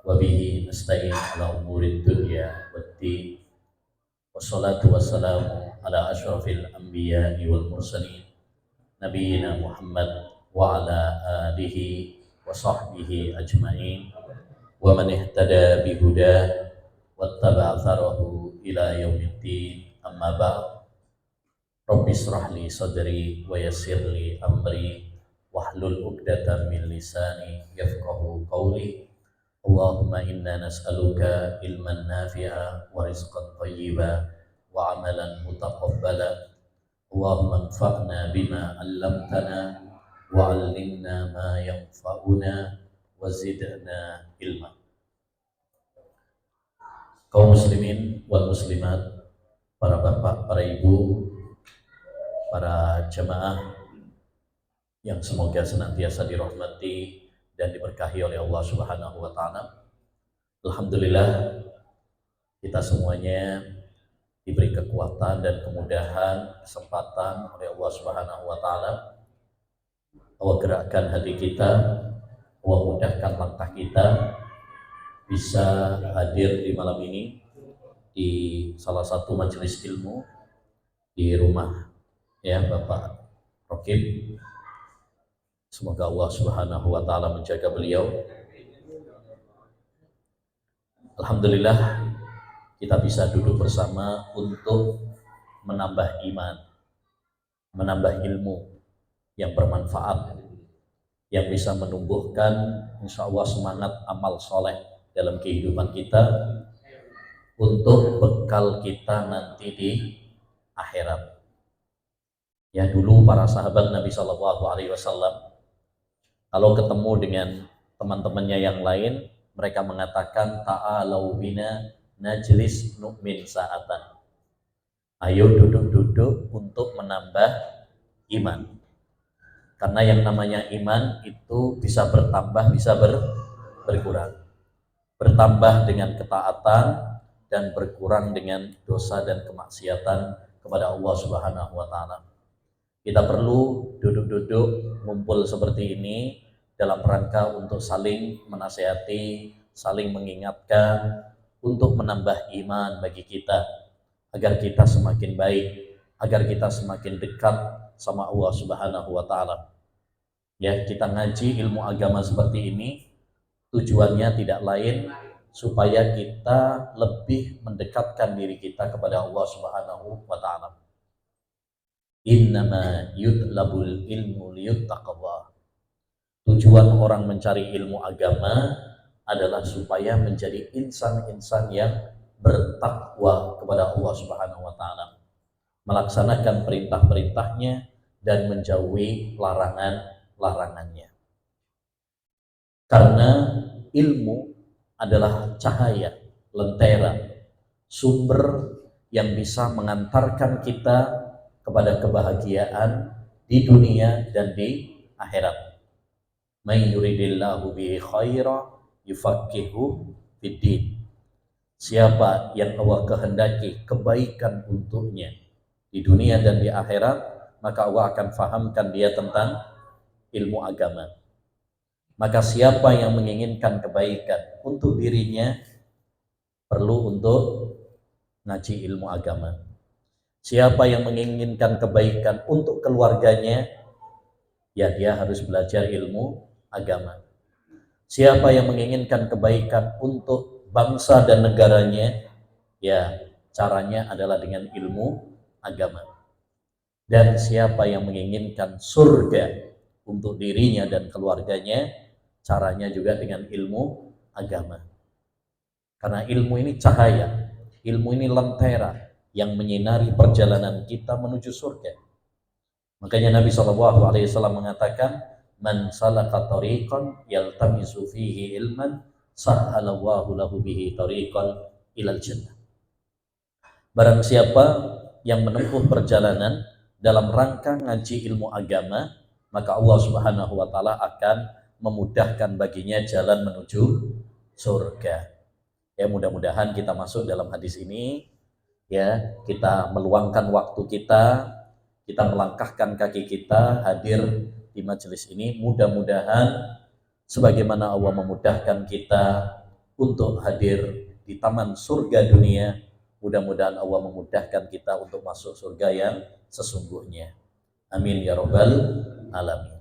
wa bihi nasta'in ala umurid dunya waddin. Wassalatu wassalamu ala asyrafil anbiya'i wal mursalin nabiyina Muhammad wa ala alihi wa sahbihi ajma'in wa man ihtada bihudah wattaba'a atharahu ila yaumiddin. Amma ba'd. Rabbi israh li sadri wa yassir li amri wahlul 'uqdatam min lisani yafqahu qawli. Allahumma inna nas'aluka ilman nafi'a wa rizqan thayyiba wa amalan mutaqabbala. Allahumma anfa'na bima 'allamtana wa 'allimna ma yanfa'una wa zidna ilma. Kaum muslimin wal muslimat, para bapak, para ibu, para jemaah yang semoga senantiasa dirahmati dan diberkahi oleh Allah Subhanahu wa taala. Alhamdulillah, kita semuanya diberi kekuatan dan kemudahan, kesempatan oleh Allah Subhanahu wa taala. Allah gerakkan hati kita, Allah mudahkan langkah kita bisa hadir di malam ini di salah satu majelis ilmu di rumah ya Bapak Rokib. Semoga Allah Subhanahu wa taala menjaga beliau. Alhamdulillah, kita bisa duduk bersama untuk menambah iman, menambah ilmu yang bermanfaat, yang bisa menumbuhkan insya Allah semangat amal soleh dalam kehidupan kita untuk bekal kita nanti di akhirat. Ya, dulu para sahabat Nabi Shallallahu Alaihi Wasallam kalau ketemu dengan teman-temannya yang lain, mereka mengatakan ta'alau bina najlis nu'min sa'atan. Ayo duduk-duduk untuk menambah iman. Karena yang namanya iman itu bisa bertambah, bisa berkurang. Bertambah dengan ketaatan dan berkurang dengan dosa dan kemaksiatan kepada Allah Subhanahu wa taala. Kita perlu duduk-duduk ngumpul seperti ini dalam rangka untuk saling menasihati, saling mengingatkan, untuk menambah iman bagi kita, agar kita semakin baik, agar kita semakin dekat sama Allah Subhanahu wa taala. Ya, kita ngaji ilmu agama seperti ini tujuannya tidak lain supaya kita lebih mendekatkan diri kita kepada Allah Subhanahu wa taala. Innama yutlabul ilmu liyuttaqwa. Tujuan orang mencari ilmu agama adalah supaya menjadi insan-insan yang bertakwa kepada Allah Subhanahu wa taala, melaksanakan perintah-perintahnya dan menjauhi larangan-larangannya. Karena ilmu adalah cahaya, lentera, sumber yang bisa mengantarkan kita kepada kebahagiaan di dunia dan di akhirat. May yuridillahu bihi khaira yufaqihu fiddin. Siapa yang Allah kehendaki kebaikan untuknya di dunia dan di akhirat, maka Allah akan fahamkan dia tentang ilmu agama. Maka siapa yang menginginkan kebaikan untuk dirinya perlu untuk ngaji ilmu agama. Siapa yang menginginkan kebaikan untuk keluarganya, ya dia harus belajar ilmu agama. Siapa yang menginginkan kebaikan untuk bangsa dan negaranya, ya caranya adalah dengan ilmu agama. Dan siapa yang menginginkan surga untuk dirinya dan keluarganya, caranya juga dengan ilmu agama. Karena ilmu ini cahaya, ilmu ini lentera yang menyinari perjalanan kita menuju surga. Makanya Nabi SAW mengatakan, man salaka tariqan yaltamisu fihi ilman sahhalallahu lahu bihi tariqan ilal jannah. Barang siapa yang menempuh perjalanan dalam rangka ngaji ilmu agama, maka Allah Subhanahu wa taala akan memudahkan baginya jalan menuju surga. Ya, mudah-mudahan kita masuk dalam hadis ini, ya, kita meluangkan waktu kita melangkahkan kaki kita hadir di majelis ini. Mudah-mudahan sebagaimana Allah memudahkan kita untuk hadir di taman surga dunia. Mudah-mudahan Allah memudahkan kita untuk masuk surga yang sesungguhnya. Amin ya rabbal alamin.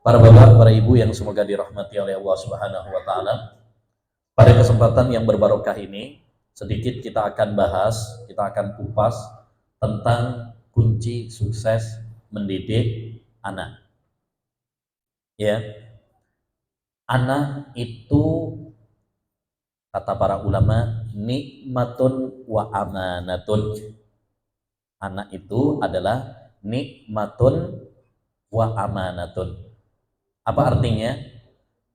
Para bapak, para ibu yang semoga dirahmati oleh Allah Subhanahu wa taala. Pada kesempatan yang berbarokah ini, sedikit kita akan bahas, kita akan kupas tentang kunci sukses mendidik anak. Ya. Anak itu kata para ulama nikmatun wa amanatun. Anak itu adalah nikmatun wa amanatun. Apa artinya?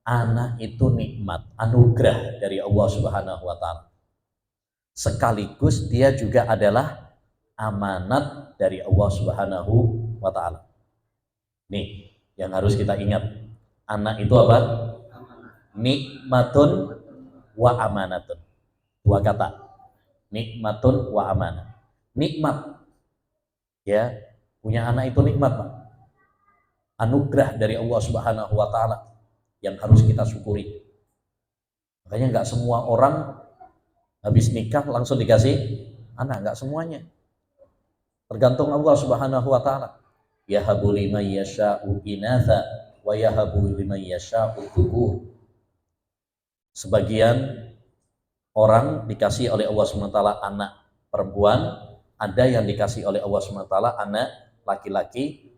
Anak itu nikmat, anugerah dari Allah Subhanahu wa taala. Sekaligus dia juga adalah amanat dari Allah Subhanahu wa taala. Nih, yang harus kita ingat. Anak itu apa? Nikmatun wa amanatun. Dua kata. Nikmatun wa amanah. Nikmat. Ya, punya anak itu nikmat, Pak. Anugerah dari Allah Subhanahu wa taala yang harus kita syukuri. Makanya nggak semua orang habis nikah langsung dikasih anak, nggak semuanya. Tergantung Allah Subhanahu wa taala. Yahabu liman yasha'u inatha wa yahabu liman yasha'u dhukur. Sebagian orang dikasih oleh Allah SWT anak perempuan, ada yang dikasih oleh Allah SWT anak laki-laki,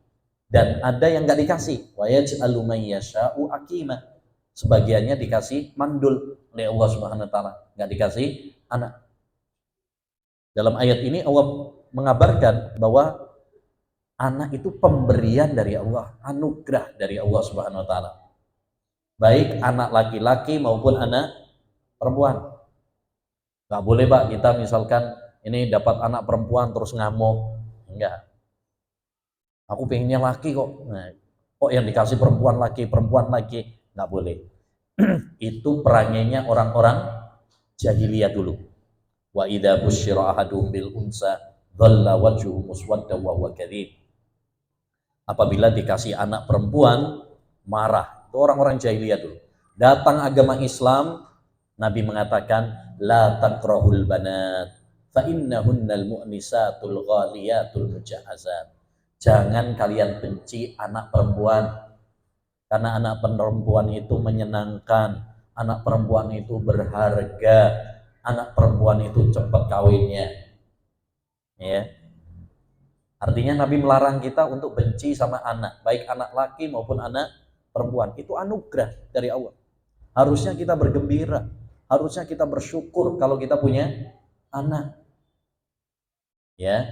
dan ada yang nggak dikasih. Wa yaj'alu man yasha'u aqima. Sebagiannya dikasih mandul oleh Allah Subhanahu wa taala, nggak dikasih anak. Dalam ayat ini Allah mengabarkan bahwa anak itu pemberian dari Allah, anugerah dari Allah Subhanahu wa taala. Baik anak laki-laki maupun anak perempuan. Nggak boleh, Pak, kita misalkan ini dapat anak perempuan terus ngamuk. Enggak. Aku pengennya laki kok. Nah, kok yang dikasih perempuan laki. Nggak boleh. Itu perangainya orang-orang jahiliyah dulu. Wa idza busyira ahaduhum bil unsa dhalla wajhuhu muswadda wa huwa kadhib. Apabila dikasih anak perempuan marah. Itu orang-orang jahiliyah dulu. Datang agama Islam, Nabi mengatakan la takrahul banat fa innahunnal mu'nisatul ghaliyatul mujahazat. Jangan kalian benci anak perempuan, karena anak perempuan itu menyenangkan, anak perempuan itu berharga, anak perempuan itu cepat kawinnya. Ya. Artinya Nabi melarang kita untuk benci sama anak, baik anak laki maupun anak perempuan. Itu anugerah dari Allah. Harusnya kita bergembira, harusnya kita bersyukur kalau kita punya anak. Ya.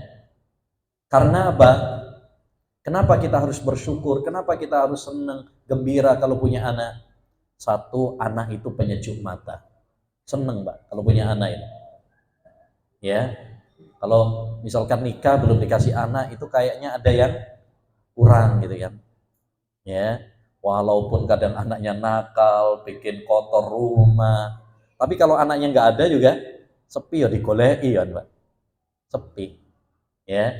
Karena apa? Kenapa kita harus bersyukur? Kenapa kita harus senang, gembira kalau punya anak? Satu, anak itu penyejuk mata. Seneng, Mbak, kalau punya anak ini. Ya, kalau misalkan nikah belum dikasih anak, itu kayaknya ada yang kurang gitu kan. Ya, walaupun kadang anaknya nakal, bikin kotor rumah. Tapi kalau anaknya nggak ada juga, sepi ya, digoleki ya, Mbak. Sepi. Ya.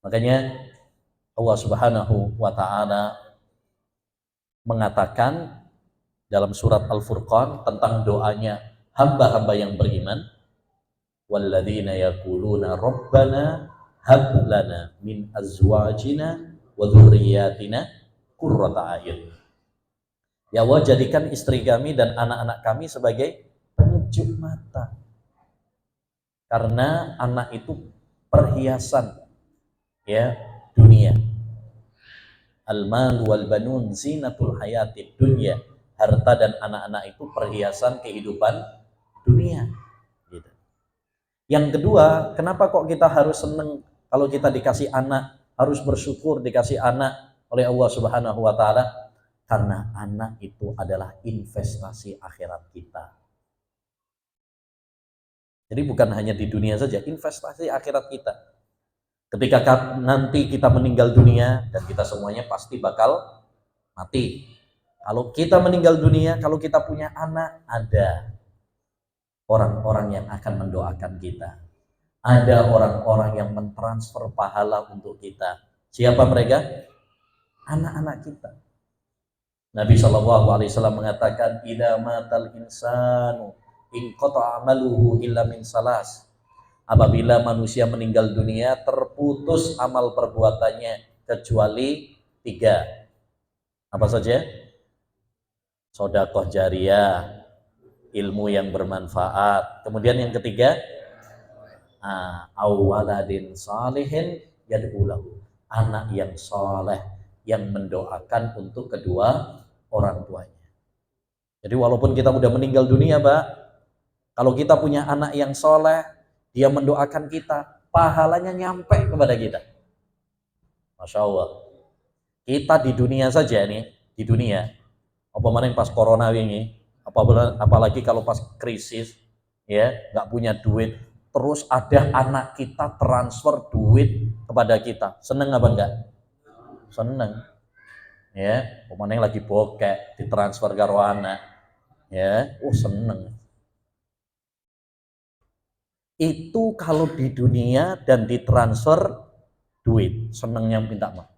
Makanya Allah Subhanahu wa taala mengatakan dalam surat Al-Furqan tentang doanya hamba-hamba yang beriman, walladzina yaquluna rabbana hab lana min azwajina wa dzurriyyatina qurrata a'yun. Ya Allah, jadikan istri kami dan anak-anak kami sebagai penyejuk mata. Karena anak itu perhiasan ya dunia. Al-mal wal banun zinatul hayatid dunya. Harta dan anak-anak itu perhiasan kehidupan dunia. Gitu. Yang kedua, kenapa kok kita harus seneng kalau kita dikasih anak, harus bersyukur dikasih anak oleh Allah Subhanahu wa taala? Karena anak itu adalah investasi akhirat kita. Jadi bukan hanya di dunia saja, investasi akhirat kita. Ketika nanti kita meninggal dunia, dan kita semuanya pasti bakal mati. Kalau kita meninggal dunia, kalau kita punya anak, ada orang-orang yang akan mendoakan kita. Ada orang-orang yang mentransfer pahala untuk kita. Siapa mereka? Anak-anak kita. Nabi SAW mengatakan, idza matal insanu inqata amaluhu illa min salas. Apabila manusia meninggal dunia, terputus amal perbuatannya kecuali tiga. Apa saja? Sodakoh jariyah, ilmu yang bermanfaat. Kemudian yang ketiga, awaladin salihin yad'ulahu, anak yang soleh yang mendoakan untuk kedua orang tuanya. Jadi walaupun kita udah meninggal dunia, Pak, kalau kita punya anak yang soleh, dia mendoakan kita, pahalanya nyampe kepada kita. Masya Allah. Kita di dunia saja nih, di dunia, apa mana pas corona ini, apalagi kalau pas krisis, ya nggak punya duit, terus ada anak kita transfer duit kepada kita, seneng apa enggak? Seneng, ya. Apa yang lagi bokek ditransfer ke anak, ya, seneng. Itu kalau di dunia dan ditransfer duit, senengnya minta maaf.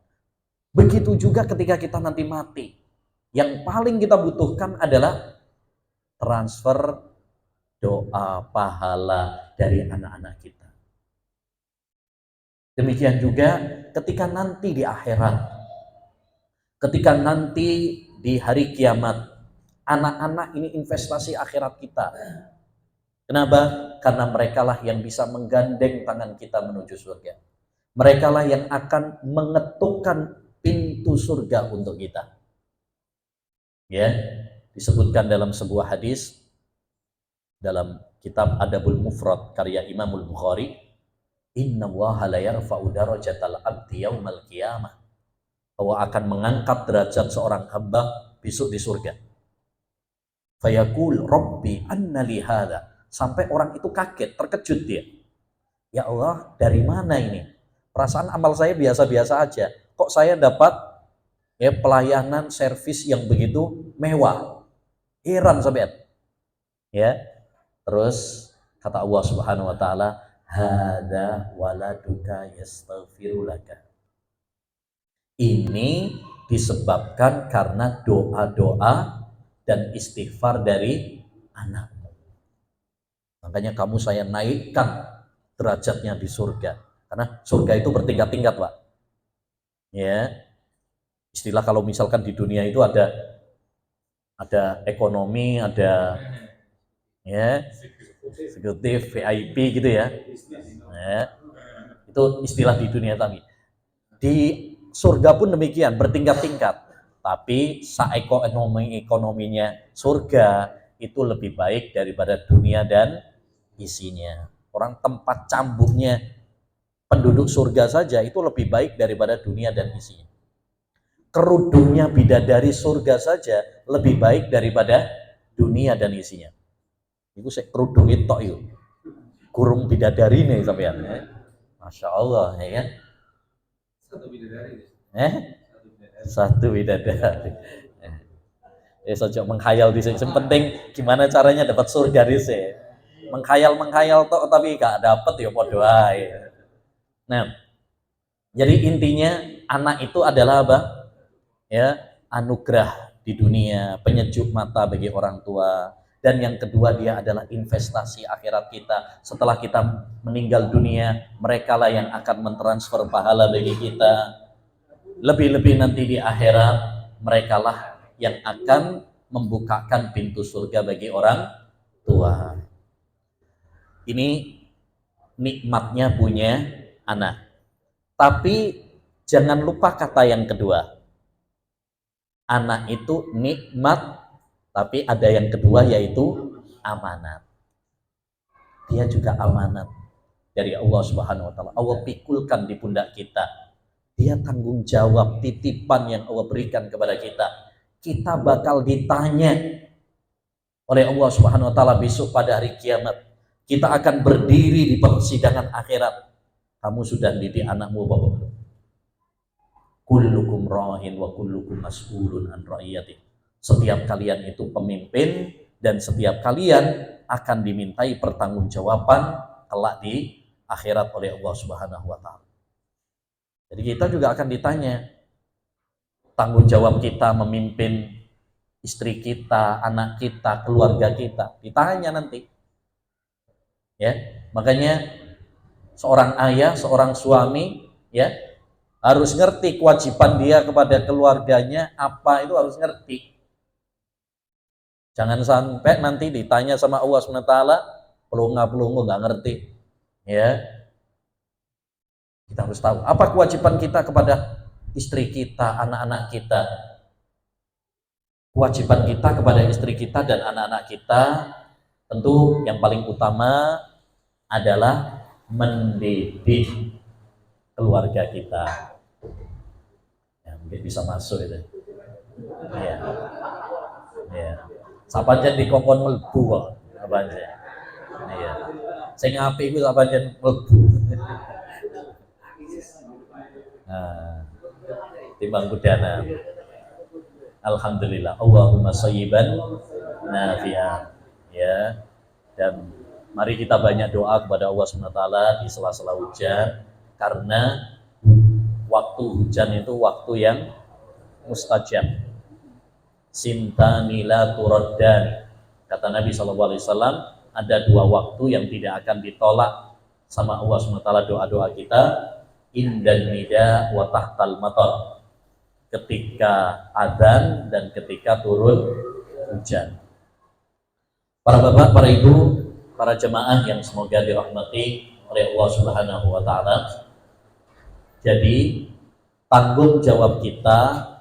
Begitu juga ketika kita nanti mati, yang paling kita butuhkan adalah transfer doa pahala dari anak-anak kita. Demikian juga ketika nanti di akhirat, ketika nanti di hari kiamat, anak-anak ini investasi akhirat kita. Kenapa? Karena merekalah yang bisa menggandeng tangan kita menuju surga. Merekalah yang akan mengetukkan pintu surga untuk kita. Ya, disebutkan dalam sebuah hadis dalam kitab Adabul Mufrad karya Imamul Bukhari, innallaha la yarfa'u darajatal abdi yaumal qiyamah, bahwa akan mengangkat derajat seorang hamba besok di surga. Fayaqul rabbi anna li hadza, sampai orang itu kaget, terkejut dia. Ya Allah, dari mana ini? Perasaan amal saya biasa-biasa aja. Kok saya dapat pelayanan servis yang begitu mewah? Heran sampean. Ya. Terus kata Allah Subhanahu wa taala, hadza waladuka yastaghfiru laka. Ini disebabkan karena doa-doa dan istighfar dari anakmu. Makanya kamu saya naikkan derajatnya di surga. Karena surga itu bertingkat-tingkat, Pak. Ya. Istilah kalau misalkan di dunia itu ada ekonomi, ada ya eksekutif, VIP gitu ya. Itu istilah di dunia kami. Di surga pun demikian, bertingkat-tingkat. Tapi ekonominya surga itu lebih baik daripada dunia dan isinya. Orang tempat cambuknya penduduk surga saja itu lebih baik daripada dunia dan isinya. Kerudungnya bidadari surga saja lebih baik daripada dunia dan isinya. Itu kerudung itu itu. Kurung bidadari nih sampean. Masya Allah ya kan. Satu bidadari. Satu bidadari. Sejak menghayal di sini. Yang penting gimana caranya dapat surga di sini. Menghayal toh tapi gak dapat ya podo ae. Nah, jadi intinya anak itu adalah apa? Ya, anugerah di dunia, penyejuk mata bagi orang tua. Dan yang kedua, dia adalah investasi akhirat kita. Setelah kita meninggal dunia, merekalah yang akan mentransfer pahala bagi kita. Lebih-lebih nanti di akhirat, merekalah yang akan membukakan pintu surga bagi orang tua. Ini nikmatnya punya anak. Tapi jangan lupa kata yang kedua. Anak itu nikmat, tapi ada yang kedua yaitu amanat. Dia juga amanat dari Allah Subhanahu wa taala. Allah pikulkan di pundak kita. Dia tanggung jawab titipan yang Allah berikan kepada kita. Kita bakal ditanya oleh Allah Subhanahu wa taala besok pada hari kiamat. Kita akan berdiri di persidangan akhirat. Kamu sudah didik anakmu apa belum? Kullukum ra'in wa kullukum mas'ulun an ra'iyati. Setiap kalian itu pemimpin dan setiap kalian akan dimintai pertanggungjawaban kelak di akhirat oleh Allah Subhanahu wa taala. Jadi kita juga akan ditanya tanggung jawab kita memimpin istri kita, anak kita, keluarga kita. Ditanya nanti. Ya, makanya seorang ayah, seorang suami, ya, harus ngerti kewajiban dia kepada keluarganya apa, itu harus ngerti. Jangan sampai nanti ditanya sama Allah SWT, pelongo-pelongo nggak ngerti. Ya, kita harus tahu apa kewajiban kita kepada istri kita, anak-anak kita. Kewajiban kita kepada istri kita dan anak-anak kita, tentu yang paling utama adalah mendidik keluarga kita. Ya, mungkin bisa masuk itu. Ya. Ya. Sapa jen dikongkon mlebu kok, apa aja. Iya. Sing apik iku sapa jen mlebu. Nah, timbang kudana. Alhamdulillah. Allahumma shayyiban nafi'an. Ya. Dan mari kita banyak doa kepada Allah SWT di sela-sela hujan, karena waktu hujan itu waktu yang mustajab. Sintani la turaddani. Kata Nabi SAW, ada dua waktu yang tidak akan ditolak sama Allah SWT doa-doa kita. Indan nida wa tahtal matar. Ketika adzan dan ketika turun hujan. Para bapak, para ibu, para jemaah yang semoga dirahmati oleh Allah Subhanahu wa taala. Jadi tanggung jawab kita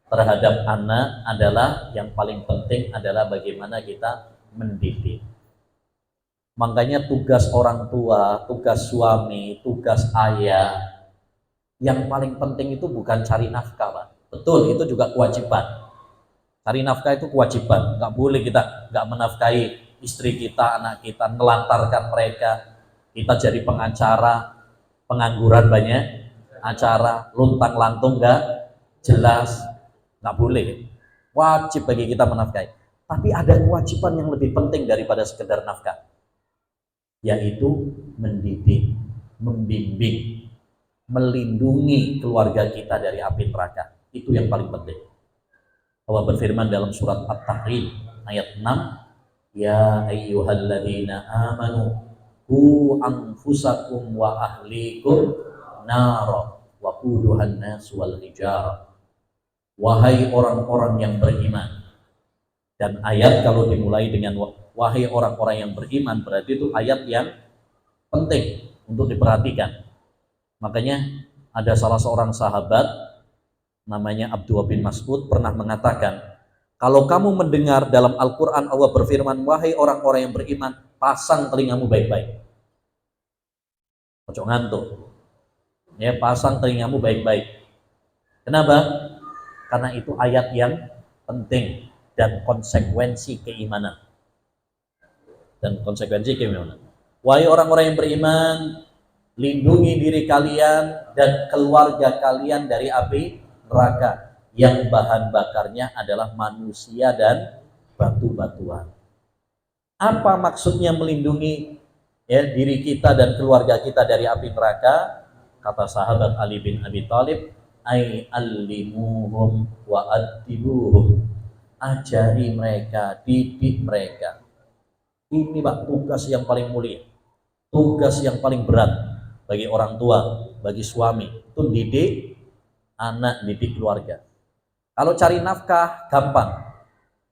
terhadap anak adalah, yang paling penting adalah bagaimana kita mendidik. Makanya tugas orang tua, tugas suami, tugas ayah, yang paling penting itu bukan cari nafkah, Pak. Betul, itu juga kewajiban. Cari nafkah itu kewajiban. Nggak boleh kita nggak menafkahi istri kita, anak kita, melantarkan mereka. Kita jadi pengacara, pengangguran banyak acara, luntang lantung nggak jelas. Nggak boleh. Wajib bagi kita menafkahi. Tapi ada kewajiban yang lebih penting daripada sekedar nafkah, yaitu mendidik, membimbing, melindungi keluarga kita dari api neraka. Itu yang paling penting. Allah berfirman dalam surat At-Tahrim ayat 6, ya ayyuhalladzina amanu qu anfusakum wa ahlikum nara wa quduhan nas wal hijarah. Wahai orang-orang yang beriman. Dan ayat kalau dimulai dengan wahai orang-orang yang beriman, berarti itu ayat yang penting untuk diperhatikan. Makanya ada salah seorang sahabat namanya Abdullah bin Mas'ud pernah mengatakan, kalau kamu mendengar dalam Al-Quran Allah berfirman, wahai orang-orang yang beriman, pasang telingamu baik-baik. Ojo ngantuk. Ya, pasang telingamu baik-baik. Kenapa? Karena itu ayat yang penting dan konsekuensi keimanan. Dan konsekuensi keimanan. Wahai orang-orang yang beriman, lindungi diri kalian dan keluarga kalian dari api neraka yang bahan bakarnya adalah manusia dan batu-batuan. Apa maksudnya melindungi diri kita dan keluarga kita dari api neraka? Kata sahabat Ali bin Abi Thalib, ai allimuhum wa addibuhum. Ajari mereka, didik mereka. Ini Pak tugas yang paling mulia, tugas yang paling berat bagi orang tua, bagi suami, itu didik anak, didik keluarga. Kalau cari nafkah gampang,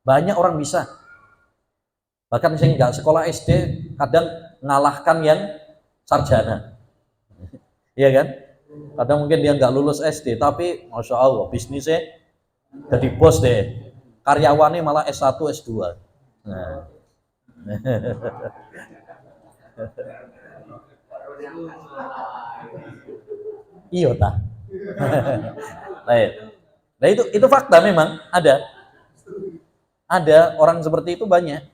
banyak orang bisa. Bahkan saya nggak sekolah SD kadang ngalahkan yang sarjana, iya kan? Kadang mungkin dia nggak lulus SD, tapi masya Allah bisnisnya jadi bos deh, karyawannya malah S1 S2. Nah. Iya tak. Nah itu fakta, memang ada orang seperti itu banyak.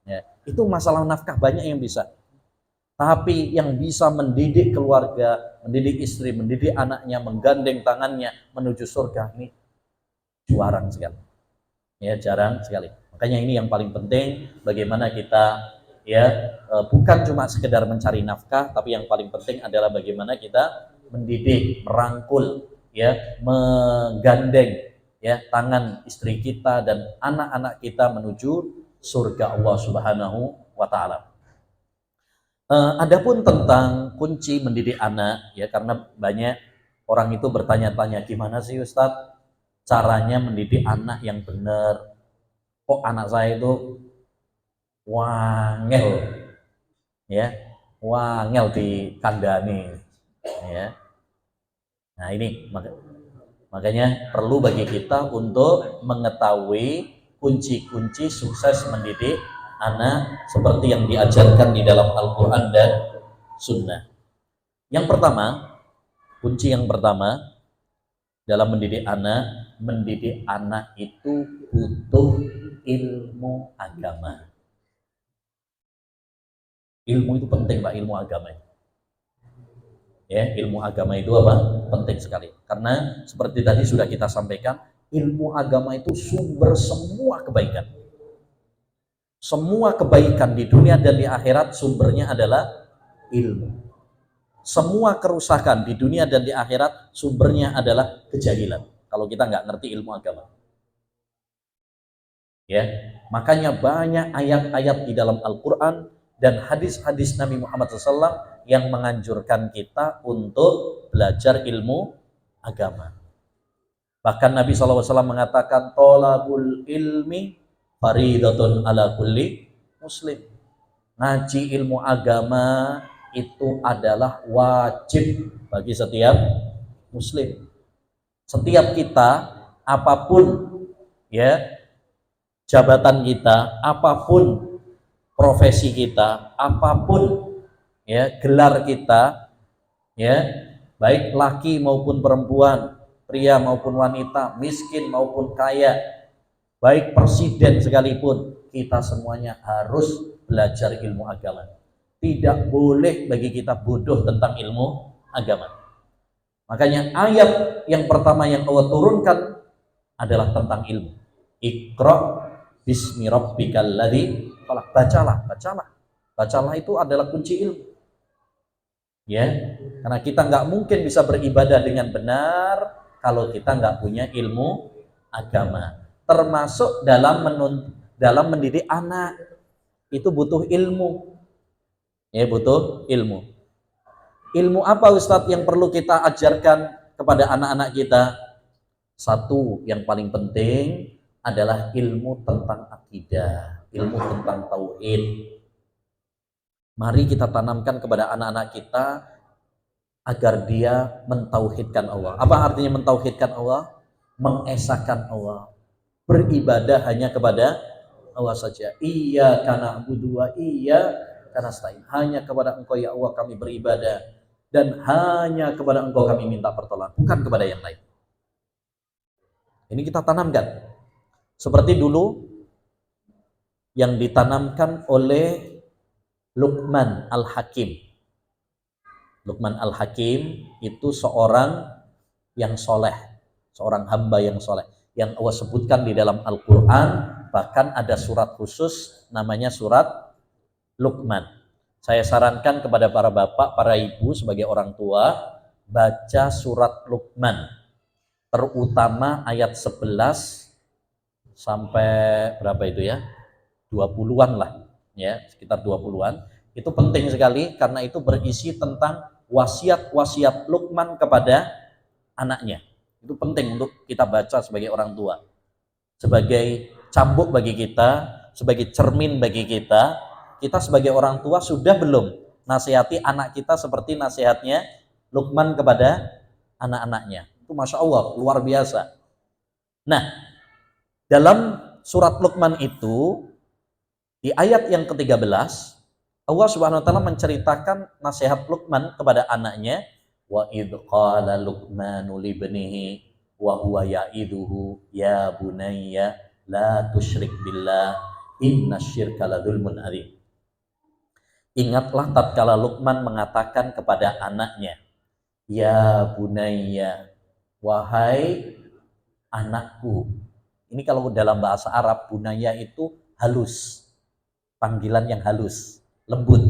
Ya, itu masalah nafkah banyak yang bisa. Tapi yang bisa mendidik keluarga, mendidik istri, mendidik anaknya, menggandeng tangannya menuju surga, ini jarang sekali. Ya, jarang sekali. Makanya ini yang paling penting, bagaimana kita bukan cuma sekedar mencari nafkah, tapi yang paling penting adalah bagaimana kita mendidik, merangkul, menggandeng ya tangan istri kita dan anak-anak kita menuju surga Allah Subhanahu wa taala. Adapun tentang kunci mendidik anak, ya karena banyak orang itu bertanya-tanya, gimana sih Ustadz caranya mendidik anak yang benar? Kok anak saya itu wangel, ya wangel di kandani, ya. Nah ini makanya perlu bagi kita untuk mengetahui kunci-kunci sukses mendidik anak seperti yang diajarkan di dalam Al-Quran dan Sunnah. Yang pertama, kunci yang pertama dalam mendidik anak itu butuh ilmu agama. Ilmu itu penting, Pak, ilmu agama. Ya, ilmu agama itu apa? Penting sekali. Karena seperti tadi sudah kita sampaikan, ilmu agama itu sumber semua kebaikan. Semua kebaikan di dunia dan di akhirat sumbernya adalah ilmu. Semua kerusakan di dunia dan di akhirat sumbernya adalah kejahilan. Kalau kita nggak ngerti ilmu agama. Ya, makanya banyak ayat-ayat di dalam Al-Quran dan hadis-hadis Nabi Muhammad SAW yang menganjurkan kita untuk belajar ilmu agama. Bahkan Nabi SAW mengatakan, tolabul ilmi faridatun ala kulli muslim. Ngaji ilmu agama itu adalah wajib bagi setiap muslim. Setiap kita, apapun ya jabatan kita, apapun profesi kita, apapun ya gelar kita, ya baik laki maupun perempuan, pria maupun wanita, miskin maupun kaya, baik presiden sekalipun, kita semuanya harus belajar ilmu agama. Tidak boleh bagi kita bodoh tentang ilmu agama. Makanya ayat yang pertama yang Allah turunkan adalah tentang ilmu. Iqra bismi rabbikal ladzi khalaq. Bacalah itu adalah kunci ilmu. Ya, karena kita nggak mungkin bisa beribadah dengan benar kalau kita nggak punya ilmu agama. Termasuk dalam mendidik anak itu butuh ilmu. Ya, butuh ilmu. Ilmu apa Ustadz yang perlu kita ajarkan kepada anak-anak kita? Satu yang paling penting adalah ilmu tentang akidah, ilmu tentang tauhid. Mari kita tanamkan kepada anak-anak kita agar dia mentauhidkan Allah. Apa artinya mentauhidkan Allah? Mengesahkan Allah. Beribadah hanya kepada Allah saja. Iyyaka na'budu wa iyyaka nasta'in. Hanya kepada Engkau ya Allah kami beribadah dan hanya kepada Engkau kami minta pertolongan, bukan kepada yang lain. Ini kita tanamkan. Seperti dulu yang ditanamkan oleh Luqman Al-Hakim. Luqman Al-Hakim itu seorang yang soleh, seorang hamba yang soleh, yang Allah sebutkan di dalam Al-Quran. Bahkan ada surat khusus namanya surat Luqman. Saya sarankan kepada para bapak, para ibu sebagai orang tua, baca surat Luqman, terutama ayat 11 sampai berapa itu ya, 20-an lah ya, sekitar 20-an. Itu penting sekali karena itu berisi tentang wasiat-wasiat Luqman kepada anaknya. Itu penting untuk kita baca sebagai orang tua, sebagai cambuk bagi kita, sebagai cermin bagi kita. Kita sebagai orang tua sudah belum nasihati anak kita seperti nasihatnya Luqman kepada anak-anaknya? Itu Masya Allah, luar biasa. Nah, dalam surat Luqman itu, di ayat yang ke-13, Allah Subhanahu wa taala menceritakan nasihat Luqman kepada anaknya, wa idh qala Luqmanu libnihi wa huwa ya'iduhu ya bunayya la tusyrik billah innasyirka ladzulmun adzim. Ingatlah tatkala Luqman mengatakan kepada anaknya, ya bunayya, wahai anakku. Ini kalau dalam bahasa Arab, bunayya itu halus, panggilan yang halus, lembut.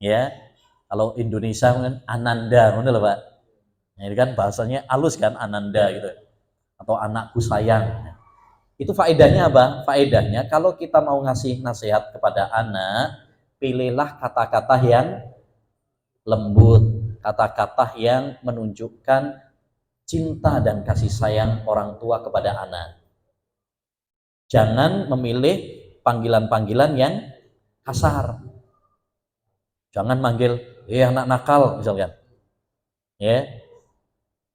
Ya, kalau Indonesia kan ananda, benar Pak. Ini kan bahasanya halus kan, ananda gitu. atau anakku sayang. Itu faedahnya apa? Faedahnya kalau kita mau ngasih nasihat kepada anak, pilihlah kata-kata yang lembut, kata-kata yang menunjukkan cinta dan kasih sayang orang tua kepada anak. Jangan memilih panggilan-panggilan yang kasar. Jangan manggil, anak nakal misalkan.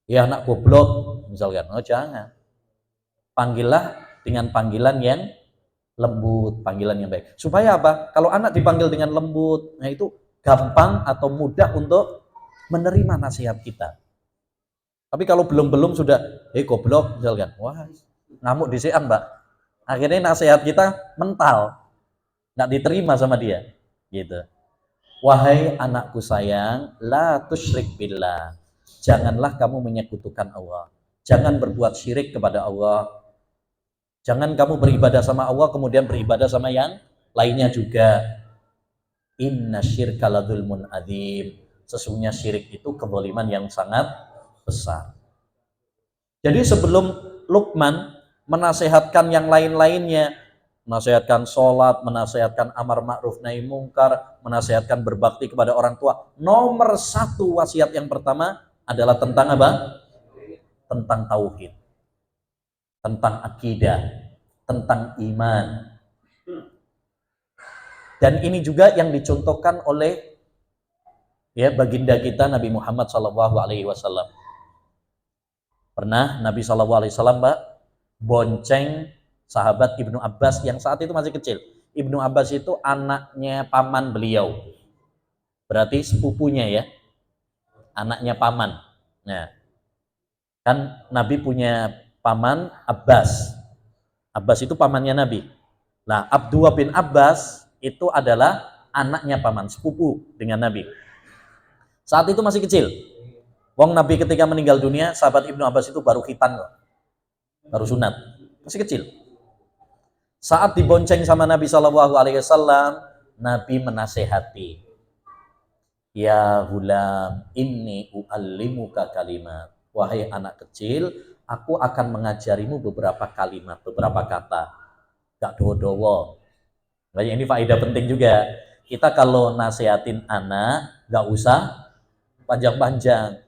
Anak goblok misalkan. Oh, jangan. Panggillah dengan panggilan yang lembut, panggilan yang baik. Supaya apa? Kalau anak dipanggil dengan lembut, nah itu gampang atau mudah untuk menerima nasihat kita. Tapi kalau belum sudah, goblok misalkan. Wah, ngamuk disian, Mbak. Akhirnya nasihat kita mental, nggak diterima sama dia, gitu. Wahai anakku sayang, la tusyrik billah. Janganlah kamu menyekutukan Allah. Jangan berbuat syirik kepada Allah. Jangan kamu beribadah sama Allah kemudian beribadah sama yang lainnya juga. Inna syirka ladzulmun adzim. Sesungguhnya syirik itu kezaliman yang sangat besar. Jadi sebelum Luqman menasehatkan yang lain-lainnya, menasehatkan sholat, menasehatkan amar ma'ruf nahi mungkar, menasehatkan berbakti kepada orang tua, nomor satu wasiat yang pertama adalah tentang apa? Tentang tauhid, tentang akidah, tentang iman. Dan ini juga yang dicontohkan oleh baginda kita Nabi Muhammad SAW. Pernah Nabi SAW, Mbak, bonceng sahabat Ibnu Abbas yang saat itu masih kecil. Ibnu Abbas itu anaknya paman beliau, berarti sepupunya ya, anaknya paman. Nah, kan Nabi punya paman Abbas. Abbas itu pamannya Nabi. Nah, Abdullah bin Abbas itu adalah anaknya paman, sepupu dengan Nabi. Saat itu masih kecil. Wong Nabi ketika meninggal dunia, sahabat Ibnu Abbas itu baru khitan kok. Baru sunat. Masih kecil. Saat dibonceng sama Nabi SAW, Nabi menasehati. Ya hulam, inni u'allimuka kalimat. Wahai anak kecil, aku akan mengajarimu beberapa kalimat, beberapa kata. Gak dowo-dowo. Makanya ini faedah penting juga. Kita kalau nasihatin anak, gak usah panjang-panjang.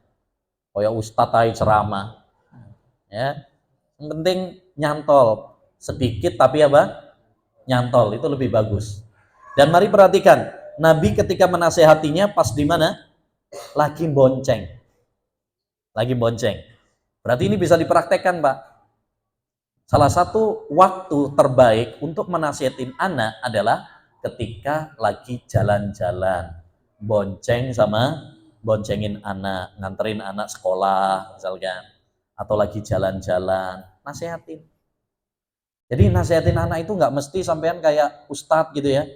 Kayak ustadz ceramah. Ya. Yang penting nyantol. Sedikit tapi apa? Nyantol. Itu lebih bagus. Dan mari perhatikan, Nabi ketika menasehatinya pas di mana? Lagi bonceng. Lagi bonceng. Berarti ini bisa dipraktekkan, Pak. Salah satu waktu terbaik untuk menasihatin anak adalah ketika lagi jalan-jalan. Boncengin anak, nganterin anak sekolah misalkan, atau lagi jalan-jalan, nasihatin. Jadi nasihatin anak itu nggak mesti sampean kayak ustadz gitu ya,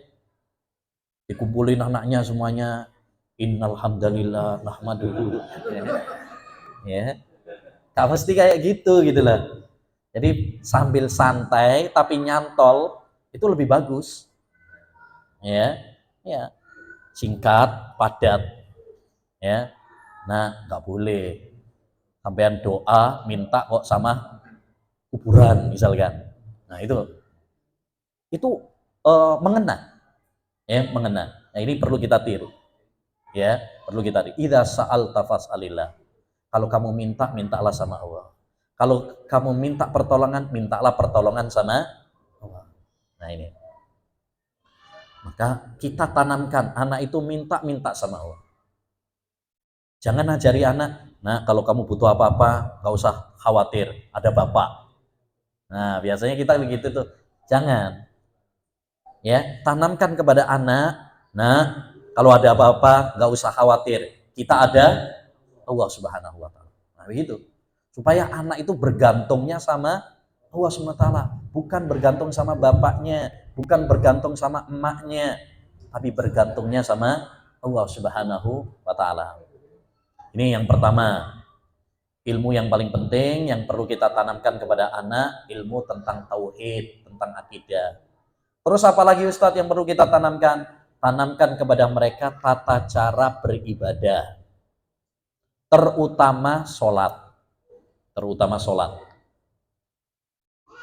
dikumpulin anaknya semuanya, innal hamdalillah nahmaduhu, ya, nggak mesti kayak gitu lah. Jadi sambil santai tapi nyantol itu lebih bagus, ya, singkat, padat. Ya, nah nggak boleh sampean doa minta kok sama kuburan misalkan. Nah itu mengena, mengena. Nah ini perlu kita tiru, perlu kita tiru. Idza sa'alta fas'alillah. Kalau kamu minta, mintalah sama Allah. Kalau kamu minta pertolongan, mintalah pertolongan sama Allah. Nah ini. Maka kita tanamkan anak itu minta sama Allah. Jangan ajari anak, nah kalau kamu butuh apa-apa, nggak usah khawatir, ada bapak. Nah biasanya kita begitu tuh, jangan. Ya, tanamkan kepada anak, nah kalau ada apa-apa, nggak usah khawatir, kita ada Allah Subhanahu Wa Taala. Nah begitu, supaya anak itu bergantungnya sama Allah Subhanahu Wa Taala, bukan bergantung sama bapaknya, bukan bergantung sama emaknya, tapi bergantungnya sama Allah Subhanahu Wa Taala. Ini yang pertama, ilmu yang paling penting yang perlu kita tanamkan kepada anak, ilmu tentang tauhid, tentang akidah. Terus apa lagi Ustadz yang perlu kita tanamkan? Tanamkan kepada mereka tata cara beribadah, terutama sholat.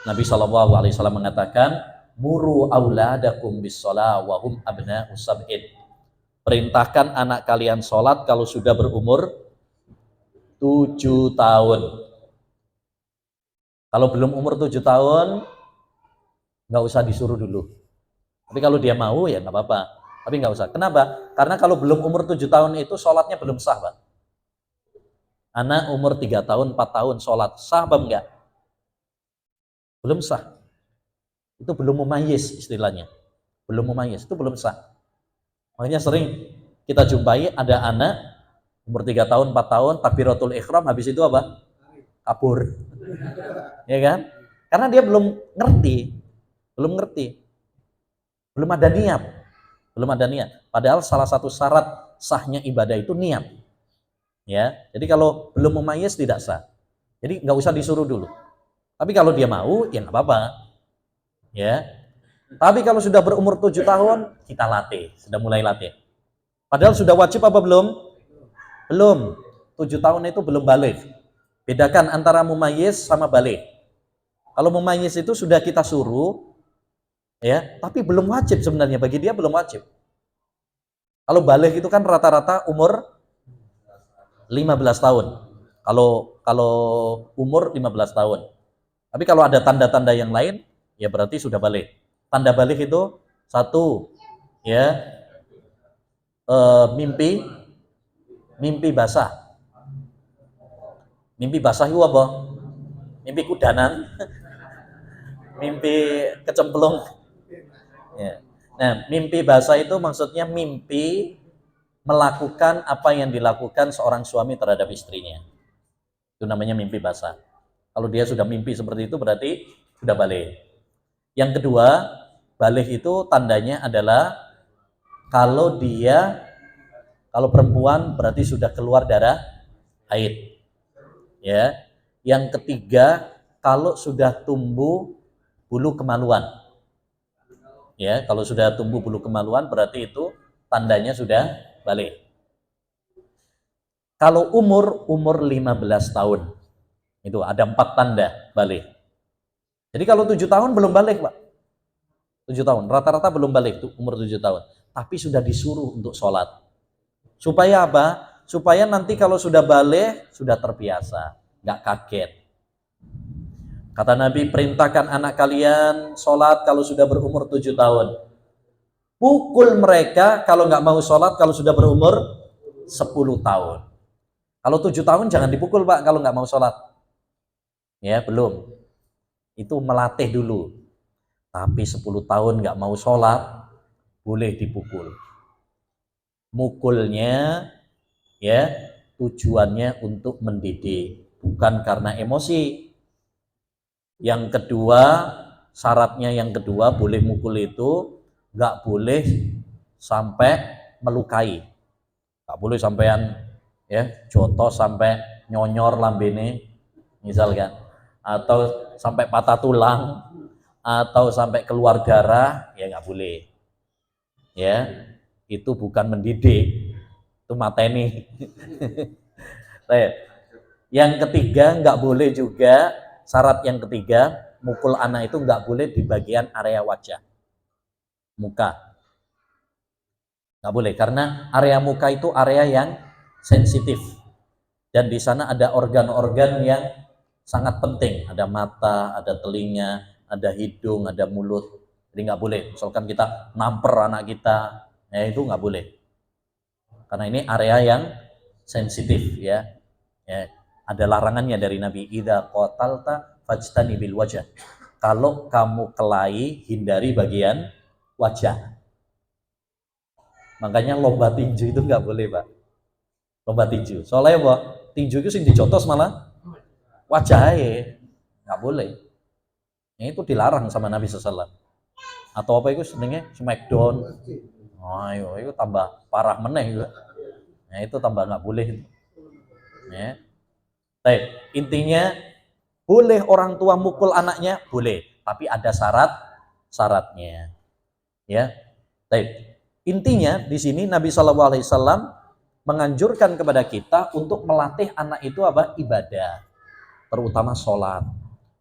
Nabi SAW mengatakan, muru auladakum bis shalah wa hum abna'u sab'in. Perintahkan anak kalian sholat kalau sudah berumur 7 tahun. Kalau belum umur 7 tahun, nggak usah disuruh dulu. Tapi kalau dia mau ya nggak apa-apa. Tapi nggak usah. Kenapa? Karena kalau belum umur 7 tahun itu sholatnya belum sah, Pak. Anak umur 3 tahun, 4 tahun sholat sah apa enggak? Belum sah. Itu belum mumayyiz istilahnya. Belum mumayyiz, itu belum sah. Makanya sering kita jumpai ada anak umur 3 tahun, 4 tahun, takbiratul ihram, habis itu apa? Kabur. Ya kan? Karena dia belum ngerti. Belum ada niat. Padahal salah satu syarat sahnya ibadah itu niat. Ya, jadi kalau belum mumayyiz tidak sah. Jadi nggak usah disuruh dulu. Tapi kalau dia mau, ya nggak apa-apa. Ya. Tapi kalau sudah berumur 7 tahun, kita latih, sudah mulai latih. Padahal sudah wajib apa belum? Belum. 7 tahun itu belum balik. Bedakan antara mumayyiz sama balik. Kalau mumayyiz itu sudah kita suruh, ya, tapi belum wajib sebenarnya, bagi dia belum wajib. Kalau balik itu kan rata-rata umur 15 tahun. Kalau umur 15 tahun. Tapi kalau ada tanda-tanda yang lain, ya berarti sudah balik. Tanda balik itu satu, ya, mimpi basah. Mimpi basah itu apa? Mimpi kudanan, mimpi kecemplung. Ya. Nah, mimpi basah itu maksudnya mimpi melakukan apa yang dilakukan seorang suami terhadap istrinya. Itu namanya mimpi basah. Kalau dia sudah mimpi seperti itu berarti sudah balik. Yang kedua, balik itu tandanya adalah kalau perempuan berarti sudah keluar darah haid. Ya. Yang ketiga, kalau sudah tumbuh bulu kemaluan. Ya, kalau sudah tumbuh bulu kemaluan berarti itu tandanya sudah balik. Kalau umur 15 tahun, itu ada 4 tanda balik. Jadi kalau 7 tahun belum balik, Pak. 7 tahun, rata-rata belum balik tuh umur 7 tahun. Tapi sudah disuruh untuk sholat. Supaya apa? Supaya nanti kalau sudah balik, sudah terbiasa, nggak kaget. Kata Nabi, perintahkan anak kalian sholat kalau sudah berumur 7 tahun. Pukul mereka kalau nggak mau sholat kalau sudah berumur 10 tahun. Kalau 7 tahun jangan dipukul, Pak, kalau nggak mau sholat. Ya, belum. Itu melatih dulu. Tapi 10 tahun nggak mau sholat, boleh dipukul. Mukulnya, ya, tujuannya untuk mendidik, bukan karena emosi. Yang kedua, syaratnya yang kedua, boleh mukul itu nggak boleh sampai melukai. Nggak boleh sampean, ya, jotos sampai nyonyor lambene, misalkan, atau sampai patah tulang, atau sampai keluar darah, ya nggak boleh. Ya, itu bukan mendidik, itu mateni. Yang ketiga, nggak boleh juga, syarat yang ketiga, mukul anak itu nggak boleh di bagian area wajah, muka. Nggak boleh, karena area muka itu area yang sensitif. Dan di sana ada organ-organ yang sangat penting. Ada mata, ada telinga, ada hidung, ada mulut. Jadi nggak boleh. Misalkan kita namper anak kita, ya itu nggak boleh. Karena ini area yang sensitif, ya. Ya. Ada larangannya dari Nabi. Idza qatalta fajtanibil wajah. Kalau kamu kelahi, hindari bagian wajah. Makanya lomba tinju itu nggak boleh, Pak. Lomba tinju. Soalnya apa? Tinju itu sing dijotos malah wajahnya. Nggak boleh. Itu dilarang sama Nabi SAW. Atau apa itu sebenarnya smackdown. Ayo, itu tambah parah meneh juga. Nah, itu tambah nggak boleh. Ya. Intinya boleh orang tua mukul anaknya, boleh, tapi ada syaratnya. Ya. Intinya di sini Nabi SAW menganjurkan kepada kita untuk melatih anak itu apa? Ibadah, terutama sholat.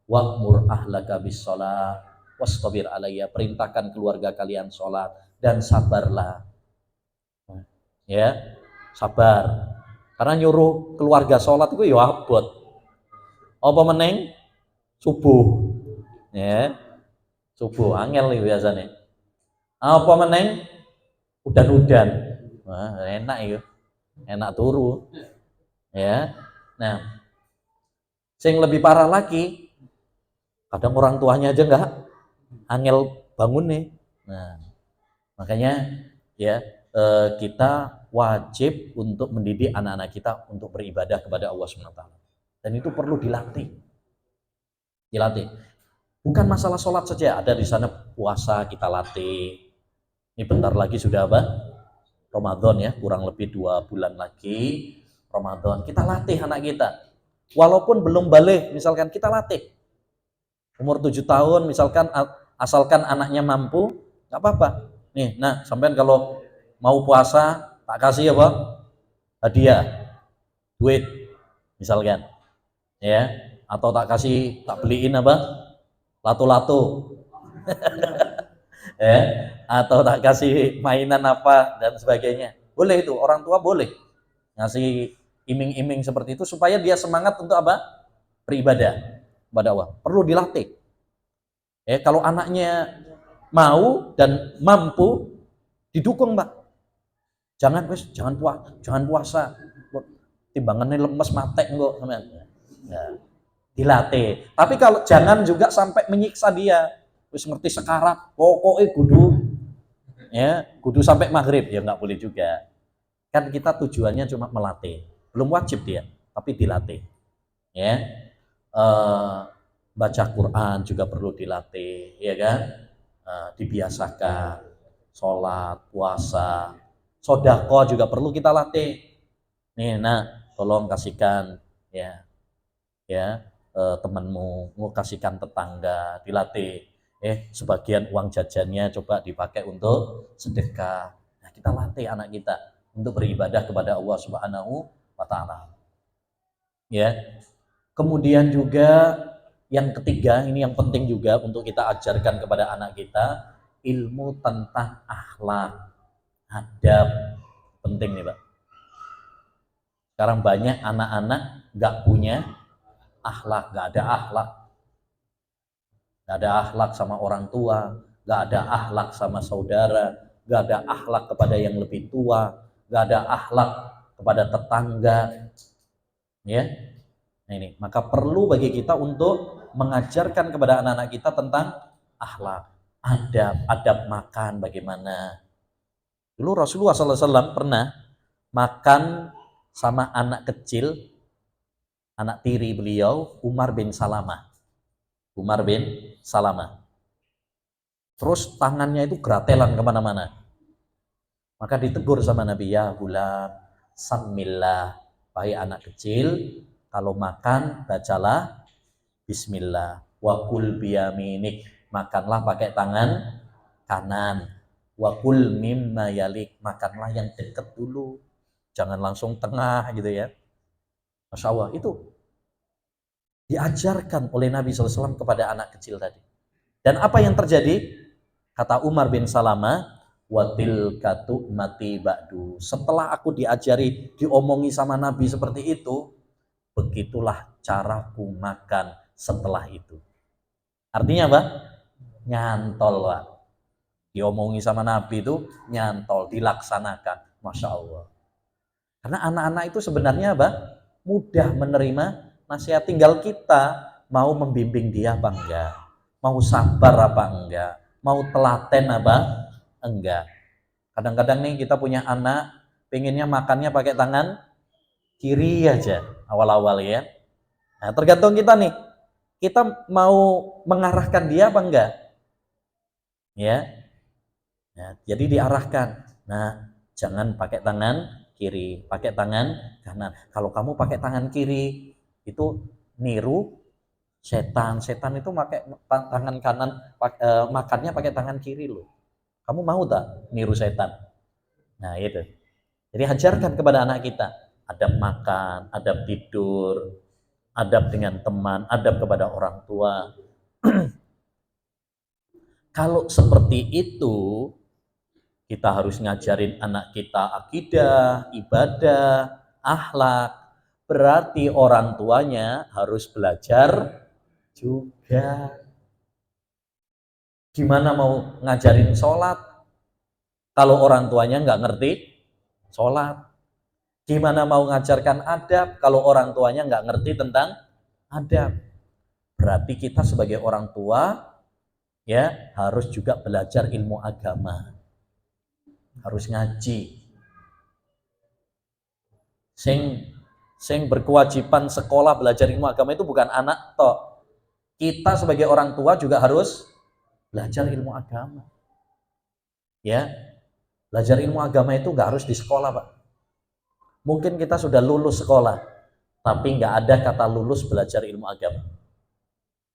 wa'mur ahlaka bis shalah wastabir alayya, perintahkan keluarga kalian sholat dan sabarlah. Ya, sabar. Karena nyuruh keluarga sholat itu ya abot. Apa meneng? Subuh. Ya, subuh angel nih biasanya. Apa meneng? Udan-udan. Wah, enak ya. Enak turu. Ya. Nah, sing lebih parah lagi, kadang orang tuanya aja enggak angel bangun nih. Nah, makanya ya kita wajib untuk mendidik anak-anak kita untuk beribadah kepada Allah SWT. Dan itu perlu dilatih. Dilatih. Bukan masalah sholat saja, ada di sana puasa kita latih. Ini bentar lagi sudah apa? Ramadan ya, kurang lebih 2 bulan lagi Ramadan. Kita latih anak kita. Walaupun belum balik, misalkan kita latih. Umur 7 tahun misalkan, asalkan anaknya mampu, nggak apa-apa. Nih, nah sampean kalau mau puasa tak kasih apa? Hadiah, duit misalkan. Ya, atau tak kasih, tak beliin apa? Lato-lato. Ya, atau tak kasih mainan apa dan sebagainya. Boleh itu, orang tua boleh ngasih iming-iming seperti itu supaya dia semangat untuk apa? Beribadah kepada Allah. Perlu dilatih. Kalau anaknya mau dan mampu, didukung, Pak. Jangan puasa. Timbangannya lemes matek kok. Ya, dilatih. Tapi kalau jangan juga sampai menyiksa dia. Wis ngerti sekarat, pokoknya kudu sampai maghrib, ya nggak boleh juga. Kan kita tujuannya cuma melatih, belum wajib dia, tapi dilatih. Ya, baca Quran juga perlu dilatih, ya kan? Dibiasakan, sholat, puasa, sodako juga perlu kita latih. Nih, nah, tolong kasihkan, ya temanmu, mau kasihkan tetangga, dilatih. Sebagian uang jajannya coba dipakai untuk sedekah. Nah, kita latih anak kita untuk beribadah kepada Allah Subhanahu wa taala. Ya. Kemudian juga yang ketiga, ini yang penting juga untuk kita ajarkan kepada anak kita, ilmu tentang akhlak, adab. Penting nih, Pak. Sekarang banyak anak-anak nggak punya akhlak, nggak ada akhlak. Nggak ada akhlak sama orang tua, nggak ada akhlak sama saudara, nggak ada akhlak kepada yang lebih tua, nggak ada akhlak kepada tetangga. Ya, nah ini maka perlu bagi kita untuk mengajarkan kepada anak-anak kita tentang akhlak, adab makan bagaimana. Dulu Rasulullah SAW pernah makan sama anak kecil, anak tiri beliau, Umar bin Salamah. Terus tangannya itu gratelan kemana-mana. Maka ditegur sama Nabi, ya gulam, samillah, wahai anak kecil, kalau makan bacalah bismillah, wakul biyaminik, makanlah pakai tangan kanan, wakul mimma yalik, makanlah yang dekat dulu, jangan langsung tengah gitu ya. Masya Allah, itu diajarkan oleh Nabi SAW kepada anak kecil tadi. Dan apa yang terjadi? Kata Umar bin Salamah, watil katu mati ba'du. Setelah aku diajari, diomongi sama Nabi seperti itu, begitulah caraku makan setelah itu. Artinya apa? Nyantol, Pak. Diomongi sama Nabi itu nyantol, dilaksanakan. Masya Allah. Karena anak-anak itu sebenarnya apa? Mudah menerima nasihat, tinggal kita mau membimbing dia apa enggak, mau sabar apa enggak, mau telaten apa enggak. Kadang-kadang nih kita punya anak pengennya makannya pakai tangan kiri aja awal-awal ya. Nah, tergantung kita nih, kita mau mengarahkan dia apa enggak ya. Jadi diarahkan, nah jangan pakai tangan kiri, pakai tangan kanan. Kalau kamu pakai tangan kiri itu niru setan itu pakai tangan kanan, makannya pakai tangan kiri loh. Kamu mau tak niru setan? Nah itu, jadi ajarkan kepada anak kita adab makan, adab tidur, adab dengan teman, adab kepada orang tua. Kalau seperti itu, kita harus ngajarin anak kita akidah, ibadah, akhlak. Berarti orang tuanya harus belajar juga. Gimana mau ngajarin sholat kalau orang tuanya nggak ngerti sholat? Gimana mau ngajarkan adab kalau orang tuanya nggak ngerti tentang adab? Berarti kita sebagai orang tua ya harus juga belajar ilmu agama, harus ngaji. Sing berkewajiban sekolah belajar ilmu agama itu bukan anak toh. Kita sebagai orang tua juga harus belajar ilmu agama. Ya, belajar ilmu agama itu nggak harus di sekolah, Pak. Mungkin kita sudah lulus sekolah, tapi nggak ada kata lulus belajar ilmu agama.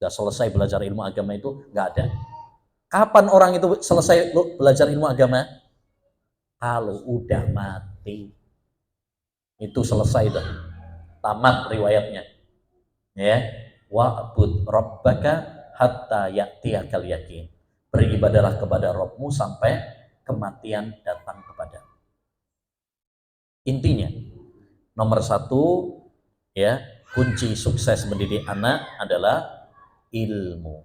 Nggak selesai belajar ilmu agama itu nggak ada. Kapan orang itu selesai belajar ilmu agama? Kalau udah mati. Itu selesai dah. Tamat riwayatnya. Ya, wa'bud rabbaka hatta ya'tiyakal yakin. Beribadalah kepada Rabbmu sampai kematian datang kepada. Intinya, nomor satu, ya, kunci sukses mendidik anak adalah ilmu.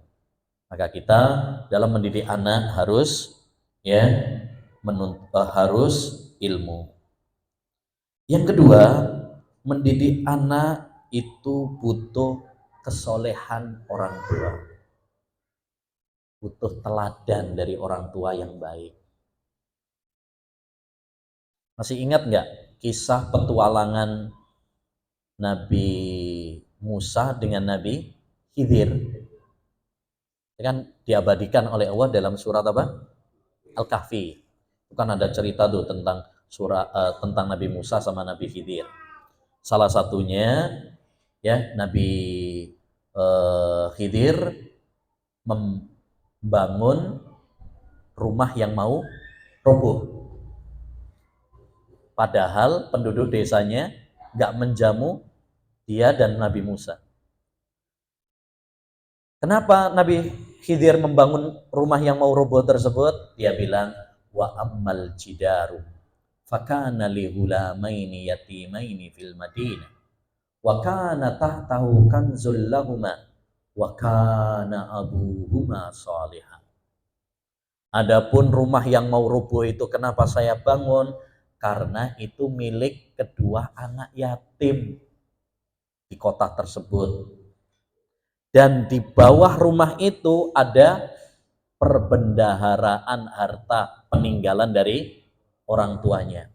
Maka kita dalam mendidik anak harus, ya, harus ilmu. Yang kedua, mendidik anak itu butuh kesolehan orang tua. Butuh teladan dari orang tua yang baik. Masih ingat nggak kisah petualangan Nabi Musa dengan Nabi Khidir? Kan diabadikan oleh Allah dalam surat apa? Al-Kahfi. Bukan ada cerita tuh tentang tentang Nabi Musa sama Nabi Khidir. Salah satunya ya Nabi Khidir membangun rumah yang mau roboh. Padahal penduduk desanya nggak menjamu dia dan Nabi Musa. Kenapa Nabi Khidir membangun rumah yang mau roboh tersebut? Dia bilang, wa ammal jidaru fakana li ghulamaini yatimaini fil madinah wa kana tahtahu kanzul lahuma wa kana abuhuma shalihan. Adapun rumah yang mau roboh itu kenapa saya bangun? Karena itu milik kedua anak yatim di kota tersebut. Dan di bawah rumah itu ada perbendaharaan harta peninggalan dari orang tuanya.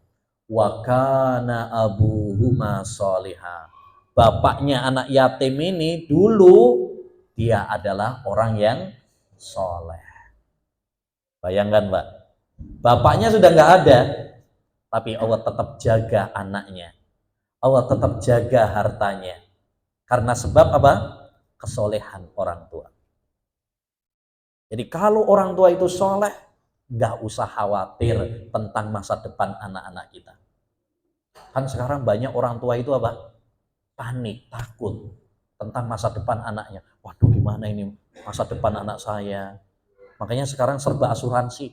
Wa kana abuhuma shaliha. Bapaknya anak yatim ini dulu dia adalah orang yang soleh. Bayangkan, Pak. Bapaknya sudah nggak ada, tapi Allah tetap jaga anaknya. Allah tetap jaga hartanya. Karena sebab apa? Kesolehan orang tua. Jadi kalau orang tua itu soleh, nggak usah khawatir tentang masa depan anak-anak kita. Kan sekarang banyak orang tua itu apa? Panik, takut tentang masa depan anaknya. Waduh, gimana ini masa depan anak saya? Makanya sekarang serba asuransi.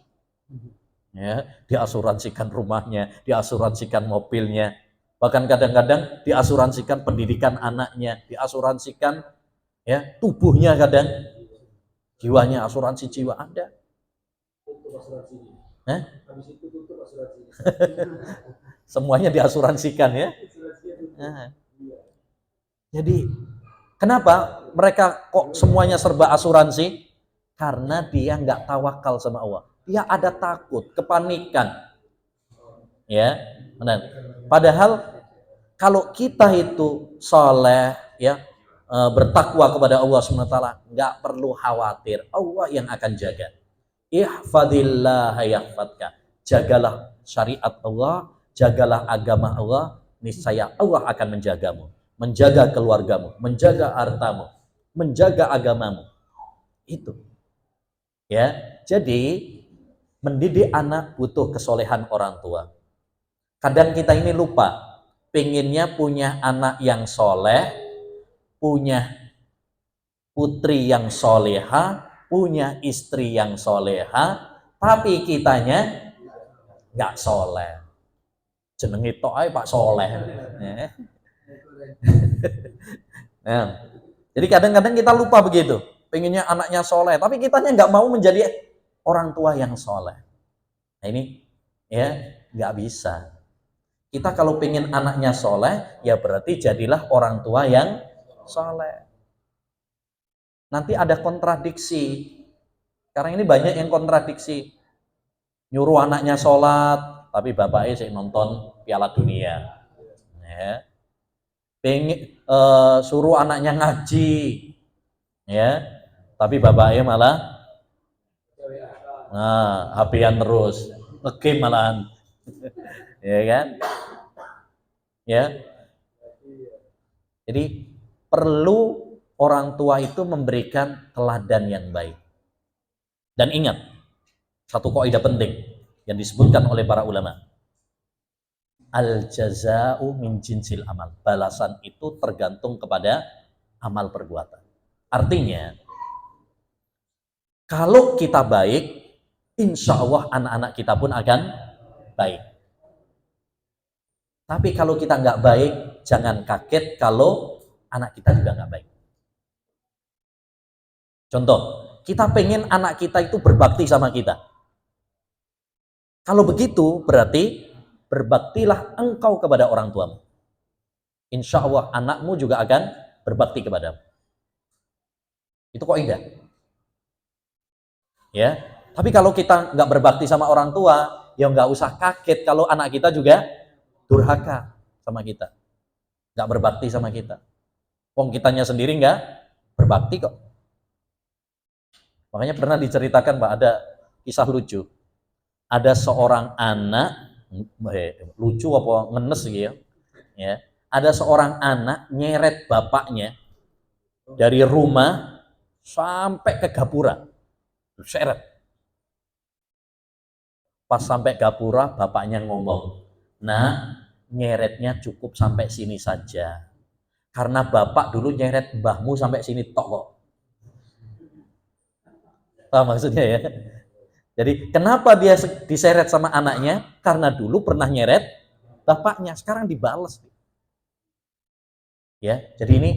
Ya, diasuransikan rumahnya, diasuransikan mobilnya, bahkan kadang-kadang diasuransikan pendidikan anaknya, diasuransikan ya tubuhnya, kadang jiwanya, asuransi jiwa ada. Semuanya diasuransikan ya. Nah. Jadi kenapa mereka kok semuanya serba asuransi? Karena dia nggak tawakal sama Allah. Dia ada takut, kepanikan. Ya, benar. Padahal kalau kita itu soleh, ya, bertakwa kepada Allah SWT, nggak perlu khawatir. Allah yang akan jaga. Ihfadillah yahfadka. Jagalah syariat Allah, jagalah agama Allah, niscaya Allah akan menjagamu, menjaga keluargamu, menjaga hartamu, menjaga agamamu. Itu. Ya, jadi mendidik anak butuh kesolehan orang tua. Kadang kita ini lupa, pengennya punya anak yang soleh, punya putri yang soleha, punya istri yang soleha, tapi kitanya nggak soleh. Jenenge tok ae Pak Soleh. Nah, jadi kadang-kadang kita lupa begitu, pengennya anaknya soleh, tapi kitanya nggak mau menjadi orang tua yang soleh. Nah ini ya nggak bisa. Kita kalau pengen anaknya soleh, ya berarti jadilah orang tua yang soleh. Nanti ada kontradiksi. Sekarang ini banyak yang kontradiksi. Nyuruh anaknya sholat, tapi bapaknya sih nonton Piala Dunia. Ya. Suruh anaknya ngaji, ya, tapi bapaknya malah HP-an terus, nge-game malahan. Ya kan? Ya. Jadi perlu orang tua itu memberikan teladan yang baik. Dan ingat, satu kaidah penting yang disebutkan oleh para ulama. Al-jaza'u min jinsil amal. Balasan itu tergantung kepada amal perbuatan. Artinya, kalau kita baik, insya Allah anak-anak kita pun akan baik. Tapi kalau kita nggak baik, jangan kaget kalau anak kita juga nggak baik. Contoh, kita pengen anak kita itu berbakti sama kita. Kalau begitu, berarti berbaktilah engkau kepada orang tuamu. Insya Allah anakmu juga akan berbakti kepadamu. Itu kaidah. Ya, tapi kalau kita nggak berbakti sama orang tua, ya nggak usah kaget kalau anak kita juga durhaka sama kita, nggak berbakti sama kita. Wong kitanya sendiri nggak berbakti kok. Makanya pernah diceritakan Pak, ada kisah lucu. Ada seorang anak, lucu apa ngenes gitu ya. Ada seorang anak nyeret bapaknya dari rumah sampai ke gapura. Seret. Pas sampai gapura, bapaknya ngomong, nah nyeretnya cukup sampai sini saja. Karena bapak dulu nyeret mbahmu sampai sini tok kok. Paham maksudnya ya? Jadi kenapa dia diseret sama anaknya? Karena dulu pernah nyeret bapaknya, sekarang dibales. Ya, jadi ini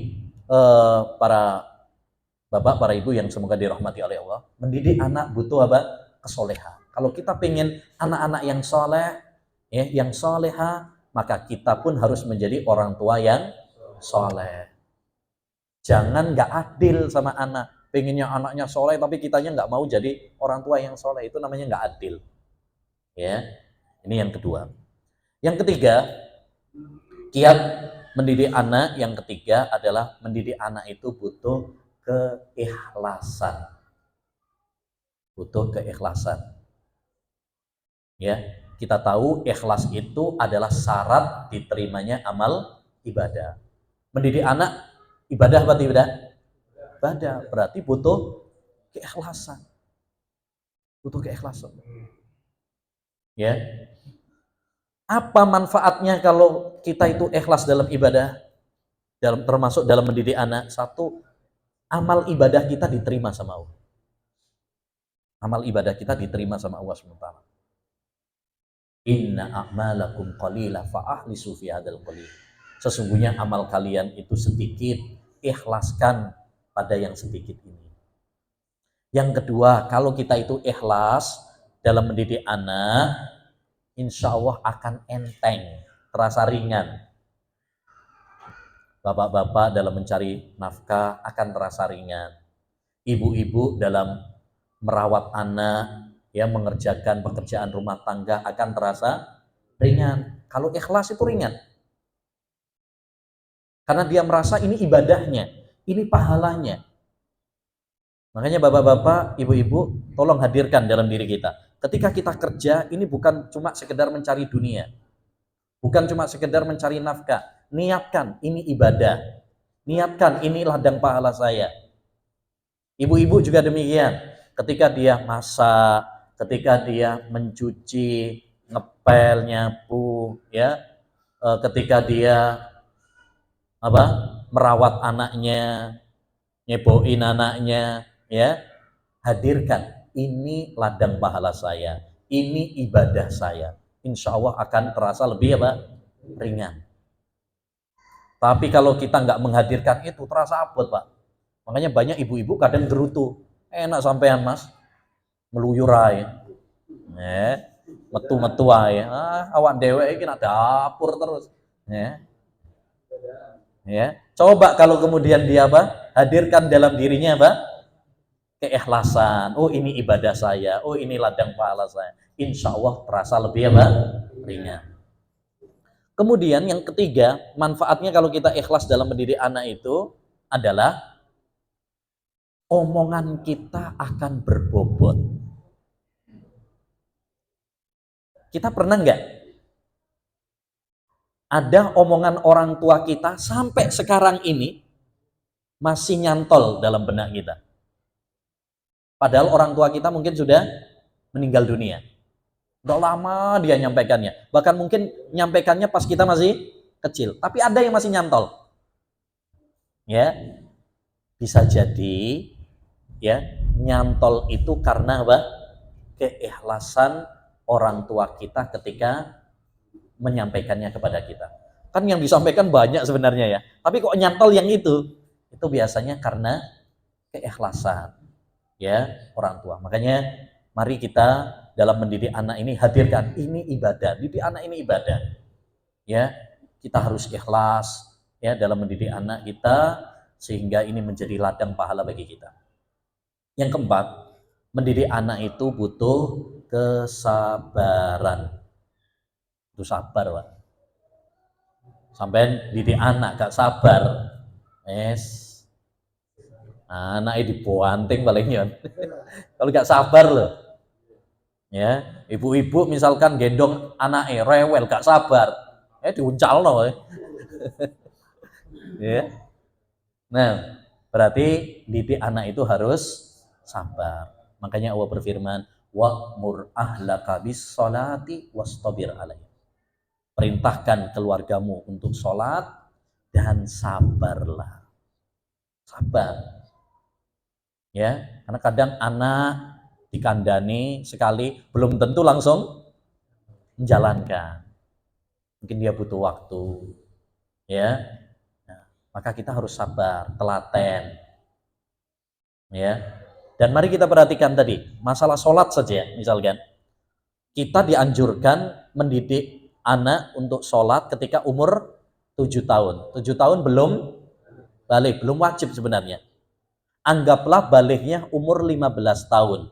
para bapak, para ibu yang semoga dirahmati oleh Allah, mendidik anak butuh apa? Kesolehan. Kalau kita pengen anak-anak yang soleh, ya, yang soleha, maka kita pun harus menjadi orang tua yang soleh. Jangan nggak adil sama anak. Pengennya anaknya soleh tapi kitanya nggak mau jadi orang tua yang soleh, itu namanya nggak adil. Ya, ini yang kedua. Yang ketiga, kiat mendidik anak yang ketiga adalah mendidik anak itu butuh keikhlasan. Butuh keikhlasan. Ya, kita tahu ikhlas itu adalah syarat diterimanya amal ibadah. Mendidik anak ibadah apa tidak? Ibadah, berarti butuh keikhlasan. Butuh keikhlasan. Ya. Apa manfaatnya kalau kita itu ikhlas dalam ibadah? Termasuk dalam mendidik anak. Satu, amal ibadah kita diterima sama Allah. Amal ibadah kita diterima sama Allah SWT. Inna a'malakum qalila fa'ahlisu fi hadzal qalil. Sesungguhnya amal kalian itu sedikit, ikhlaskan pada yang sedikit ini. Yang kedua, kalau kita itu ikhlas dalam mendidik anak, insya Allah akan enteng, terasa ringan. Bapak-bapak dalam mencari nafkah akan terasa ringan. Ibu-ibu dalam merawat anak, ya, mengerjakan pekerjaan rumah tangga akan terasa ringan. Kalau ikhlas itu ringan. Karena dia merasa ini ibadahnya, ini pahalanya. Makanya bapak-bapak, ibu-ibu, tolong hadirkan dalam diri kita. Ketika kita kerja, ini bukan cuma sekedar mencari dunia. Bukan cuma sekedar mencari nafkah. Niatkan, ini ibadah. Niatkan, ini ladang pahala saya. Ibu-ibu juga demikian. Ketika dia masak, ketika dia mencuci, ngepel, nyapu, ya, ketika dia merawat anaknya, nyeboin anaknya, ya, hadirkan. Ini ladang pahala saya, ini ibadah saya. Insya Allah akan terasa lebih apa? Ringan. Tapi kalau kita nggak menghadirkan itu, terasa abot, Pak. Makanya banyak ibu-ibu kadang gerutu. Enak sampean, Mas. Meluyur aja. Metu-metu aja. Awak dewek ini nak dapur terus. Ya. Coba kalau kemudian dia apa? Hadirkan dalam dirinya apa? Keikhlasan. Oh, ini ibadah saya. Oh, ini ladang pahala saya. Insya Allah terasa lebih apa? Ringan. Kemudian yang ketiga, manfaatnya kalau kita ikhlas dalam mendidik anak itu adalah omongan kita akan berbobot. Kita pernah nggak ada omongan orang tua kita sampai sekarang ini masih nyantol dalam benak kita? Padahal orang tua kita mungkin sudah meninggal dunia. Udah lama dia nyampaikannya. Bahkan mungkin nyampaikannya pas kita masih kecil. Tapi ada yang masih nyantol. Ya, bisa jadi ya nyantol itu karena apa? Keikhlasan orang tua kita ketika menyampaikannya kepada kita. Kan yang disampaikan banyak sebenarnya ya. Tapi kok nyantol yang itu biasanya karena keikhlasan ya orang tua. Makanya mari kita dalam mendidik anak ini hadirkan ini ibadah. Didik anak ini ibadah. Ya, kita harus ikhlas ya dalam mendidik anak kita sehingga ini menjadi ladang pahala bagi kita. Yang keempat, mendidik anak itu butuh kesabaran. Itu sabar, Pak. Sampai didik anak gak sabar, anaknya dibuanting paling ya. Kalau gak sabar loh. Ya, ibu-ibu misalkan gendong anaknya rewel gak sabar, diuncal loh. Ya. Nah, berarti didik anak itu harus sabar. Makanya Allah berfirman, wa'mur ahlaka bis sholati wastabir alaiha. Perintahkan keluargamu untuk sholat dan sabarlah. Sabar. Ya, karena kadang anak dikandani sekali belum tentu langsung menjalankan. Mungkin dia butuh waktu. Ya. Nah, maka kita harus sabar, telaten. Ya. Dan mari kita perhatikan tadi, masalah sholat saja misalkan. Kita dianjurkan mendidik anak untuk sholat ketika umur 7 tahun. 7 tahun belum balik, belum wajib sebenarnya. Anggaplah baliknya umur 15 tahun.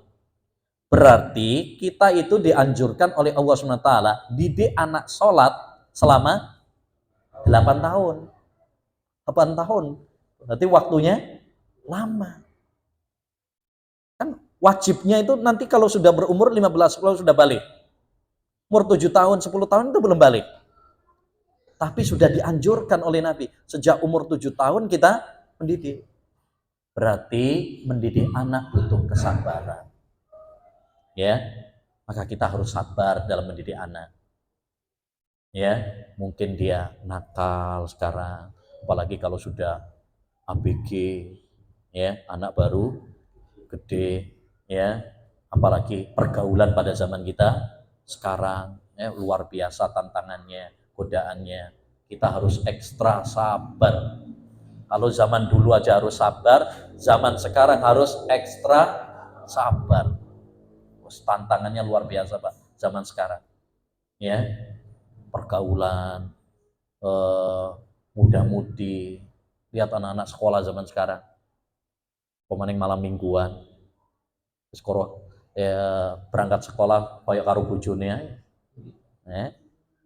Berarti kita itu dianjurkan oleh Allah SWT didik anak sholat selama 8 tahun. 8 tahun. Berarti waktunya lama. Kan wajibnya itu nanti kalau sudah berumur 15, kalau sudah balik. Umur 7 tahun, 10 tahun itu belum balik. Tapi sudah dianjurkan oleh Nabi. Sejak umur 7 tahun kita mendidik. Berarti mendidik anak butuh kesabaran. Ya, maka kita harus sabar dalam mendidik anak. Ya, mungkin dia nakal sekarang, apalagi kalau sudah ABG, ya, anak baru gede, ya, apalagi pergaulan pada zaman kita sekarang, ya, luar biasa tantangannya, godaannya. Kita harus ekstra sabar. Kalau zaman dulu aja harus sabar, zaman sekarang harus ekstra sabar. Tantangannya luar biasa, Pak, zaman sekarang. Ya, pergaulan, muda-mudi, lihat anak-anak sekolah zaman sekarang, pemaning malam mingguan, berangkat sekolah kayak karo bojone,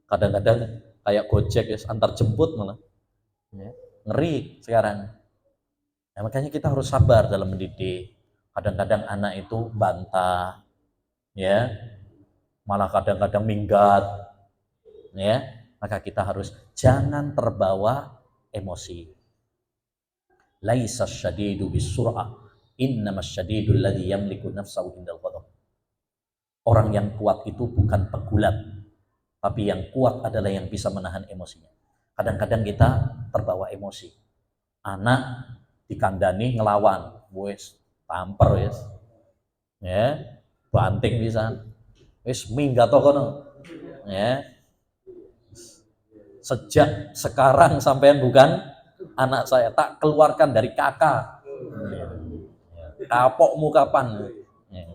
kadang-kadang kayak Gojek ya, antar jemput malah, ngeri sekarang. Nah, makanya kita harus sabar dalam mendidik. Kadang-kadang anak itu bantah, ya, malah kadang-kadang minggat, ya, maka kita harus jangan terbawa emosi. Laisa syadidu bisur'ah, innamas syadidul ladzi yamliku nafsahu indal ghadab. Orang yang kuat itu bukan pegulat, tapi yang kuat adalah yang bisa menahan emosinya. Kadang-kadang kita terbawa emosi. Anak dikandani ngelawan, wis tamper wis. Ya, banting bisa. Wis minggat to kono. Ya. Sejak sekarang sampean bukan anak saya, tak keluarkan dari kakak. Kapokmu kapan? Ya.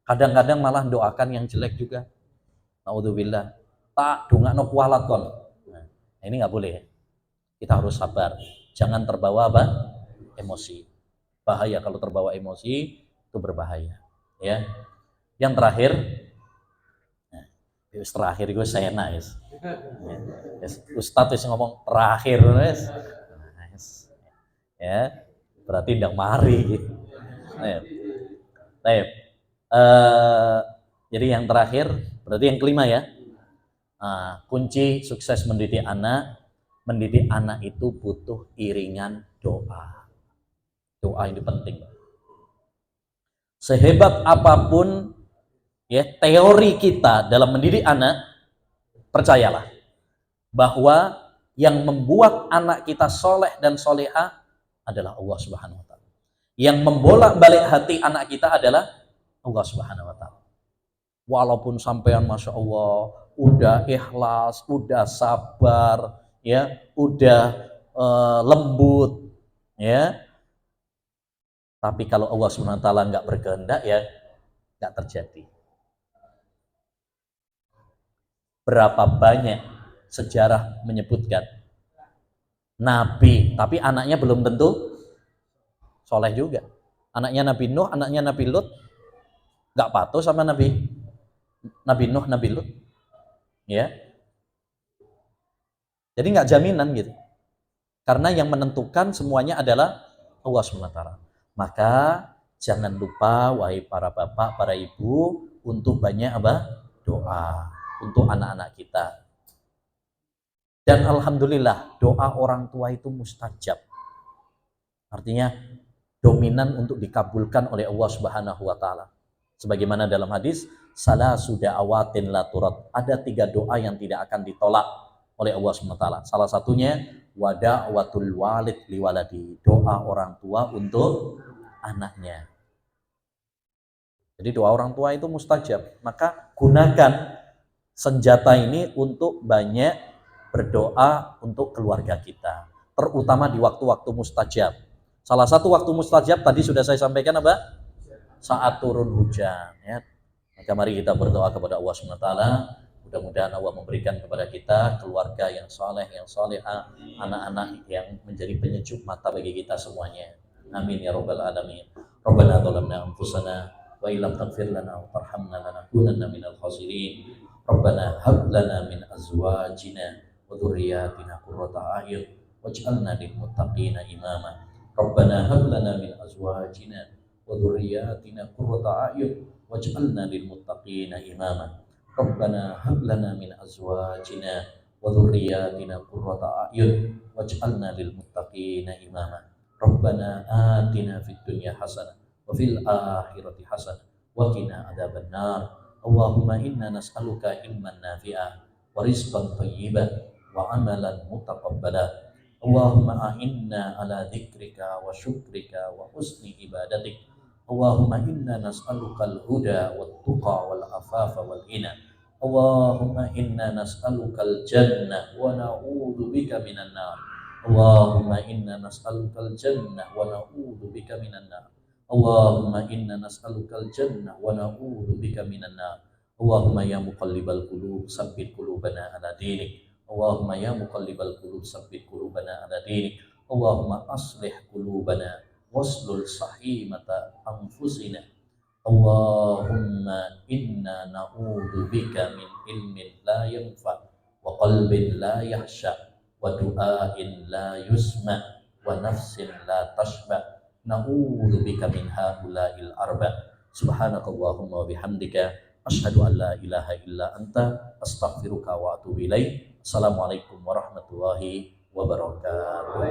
Kadang-kadang malah doakan yang jelek juga. Naudzubillah. Tak dongakno kualat kon. Nah, ini nggak boleh. Kita harus sabar. Jangan terbawa apa? Emosi. Bahaya kalau terbawa emosi, itu berbahaya. Ya. Yang terakhir, nah, terakhir gue saya nangis. Ustadz itu ngomong terakhir, ya berarti tidak mari. Baik. Jadi yang terakhir, berarti yang kelima ya. Kunci sukses mendidik anak itu butuh iringan doa. Doa ini penting. Sehebat apapun ya teori kita dalam mendidik anak, percayalah bahwa yang membuat anak kita soleh dan soleha adalah Allah Subhanahu Wa Taala. Yang membolak-balik hati anak kita adalah Allah Subhanahu Wa Taala. Walaupun sampean masya Allah udah ikhlas, udah sabar, ya, udah lembut, ya. Tapi kalau Allah Subhanahu Wa Taala nggak berkehendak, ya nggak terjadi. Berapa banyak sejarah menyebutkan Nabi, tapi anaknya belum tentu soleh juga. Anaknya Nabi Nuh, anaknya Nabi Lut, nggak patuh sama Nabi Nuh, Nabi Lut, ya. Jadi nggak jaminan gitu. Karena yang menentukan semuanya adalah Allah SWT. Maka jangan lupa wahai para bapak, para ibu untuk banyak apa? Doa untuk anak-anak kita. Dan alhamdulillah doa orang tua itu mustajab. Artinya dominan untuk dikabulkan oleh Allah Subhanahu wa taala. Sebagaimana dalam hadis, salasu da'awatin la turad. Ada 3 doa yang tidak akan ditolak oleh Allah Subhanahu wa taala. Salah satunya wada'watul walid liwaladi. Doa orang tua untuk anaknya. Jadi doa orang tua itu mustajab. Maka gunakan senjata ini untuk banyak berdoa untuk keluarga kita. Terutama di waktu-waktu mustajab. Salah satu waktu mustajab tadi sudah saya sampaikan apa? Saat turun hujan. Ya. Maka mari kita berdoa kepada Allah SWT. Mudah-mudahan Allah memberikan kepada kita keluarga yang soleh, yang solehah, anak-anak yang menjadi penyejuk mata bagi kita semuanya. Amin ya rabbal alamin. Rabbana zalamna anfusana wa illam taghfir lana wa tarhamna lanakunanna minal khasirin. Rabbana hab lana min azwajina wa dhurriyyatina qurrata a'yun waj'alna lil muttaqina imama. Rabbana hab lana min azwajina wa dhurriyyatina qurrata a'yun waj'alna lil muttaqina imama. Rabbana hab lana min azwajina wa dhurriyyatina qurrata a'yun waj'alna lil muttaqina imama. Rabbana atina fid dunya hasanah wa fil akhirati hasanah wa qina adzaban nar. Allahumma inna nas'aluka ilman nafi'a wa rizqan thayyiban wa amalan mutaqabbala. Allahumma a'inna ala dzikrika wa syukrika wa husni ibadatik. Allahumma inna nas'aluka al-huda wat tuqa wal afafa wal ghina. Allahumma inna nas'aluka al-jannah wa na'udzu bika minan nar. Allahumma inna nas'aluka al-jannah wa na'udzu bika minan nar. Allahumma inna nas'aluka al-jannah wa na'udzu bika minan nar. Allahumma ya muqallibal qulub tsabbit qulubana ala dinik. Allahumma ya muqallibal qulub tsabbit qulubana ala dinik. Allahumma aslih qulubana waslul sahimata anfusina. Allahumma inna na'udzu bika min ilmin la yanfa wa qalbin la yahsha wa du'ain la yusma wa nafsin la tashba. Na'udzu bika min haula'il arba. Subhanakallahumma wa bihamdika asyhadu an la ilaha illa anta astaghfiruka wa atubu ilaik. Assalamualaikum warahmatullahi wabarakatuh.